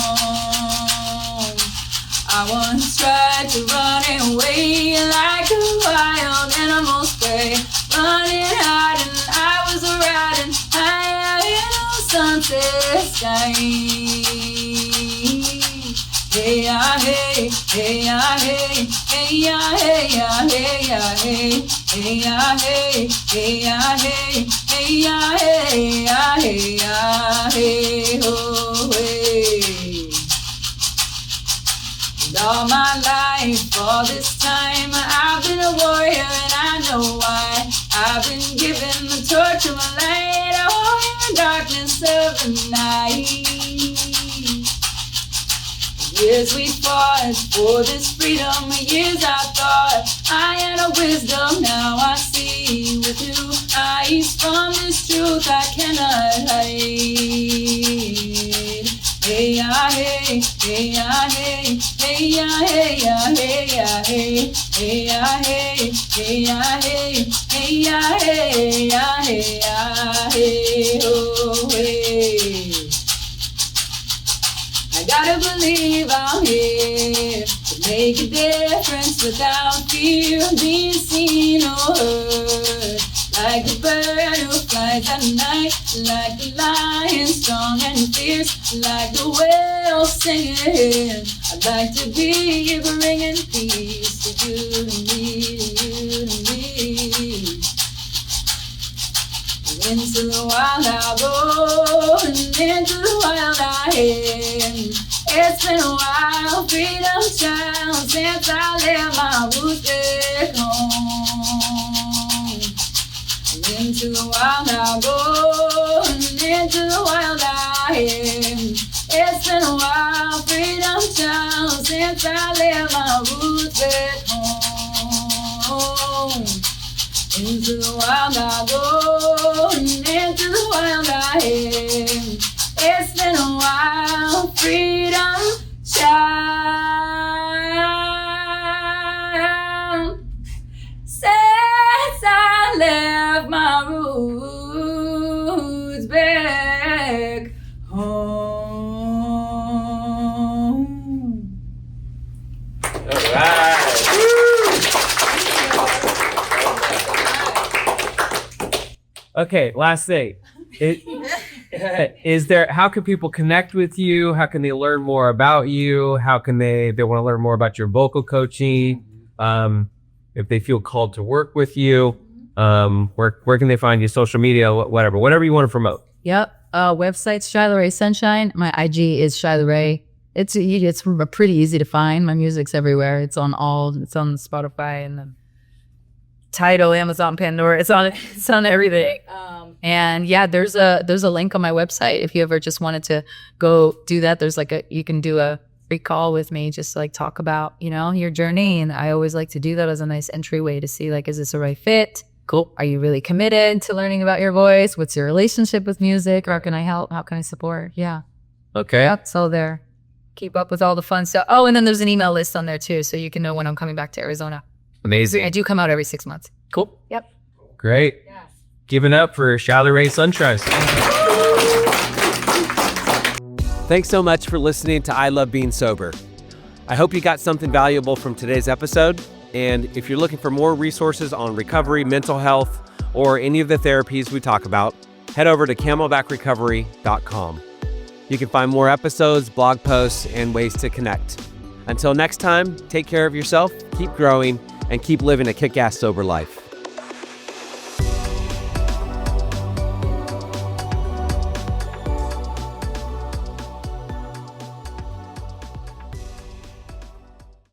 I once tried to run away like a wild animal stray, running, hiding, I was riding high in the sunset sky. Hey ya hey, hey ya hey, hey ya hey ya hey ya hey, hey ya hey, hey ya hey, hey ya hey ya hey ya hey ho hey. And all my life, all this time, I've been a warrior and I know why. I've been given the torch of my light, oh in the darkness of the night. Years we fought for this freedom, years I thought I had a wisdom. Now I see with new eyes, from this truth I cannot hide. Hey ya hey, hey ya hey, hey ya hey ya hey ya hey, hey ya hey, hey ya hey, hey ya hey ya hey ya hey oh hey. I gotta believe I'm here to make a difference without fear of being seen or heard. Like the bird who flies at night, like the lion strong and fierce, like the whale singing. I'd like to be bringing peace to you and me, to you and me. Into the wild I'll go, and into the wild I head. It's been a while, freedom child, since I left my roots back home. And into the wild I'll go, and into the wild I head. It's been a while, freedom child, since I left my roots back home. home. Into the wild I go, into the wild I head. It's been a while, freedom child. Since I left my roots back home. All right. Okay, last thing. How can people connect with you? How can they learn more about you? How can they want to learn more about your vocal coaching? If they feel called to work with you, where can they find you? Social media, whatever you want to promote. Yep. Website's Shylah Ray Sunshine. My IG is Shylah Ray. It's pretty easy to find. My music's everywhere. It's on Spotify and the Tidal, Amazon, Pandora. It's on everything. And yeah, there's a link on my website if you ever just wanted to go do that. There's you can do a free call with me just to talk about, your journey. And I always like to do that as a nice entryway to see is this a right fit? Cool. Are you really committed to learning about your voice? What's your relationship with music? How can I help? How can I support? Yeah. Okay. Yep. So there. Keep up with all the fun stuff. Oh, and then there's an email list on there too, so you can know when I'm coming back to Arizona. Amazing. I do come out every 6 months. Cool. Yep. Great. Yes. Give it up for Shylah Ray Sunshine. Thanks so much for listening to I Love Being Sober. I hope you got something valuable from today's episode. And if you're looking for more resources on recovery, mental health, or any of the therapies we talk about, head over to camelbackrecovery.com. You can find more episodes, blog posts, and ways to connect. Until next time, take care of yourself, keep growing, and keep living a kick-ass sober life.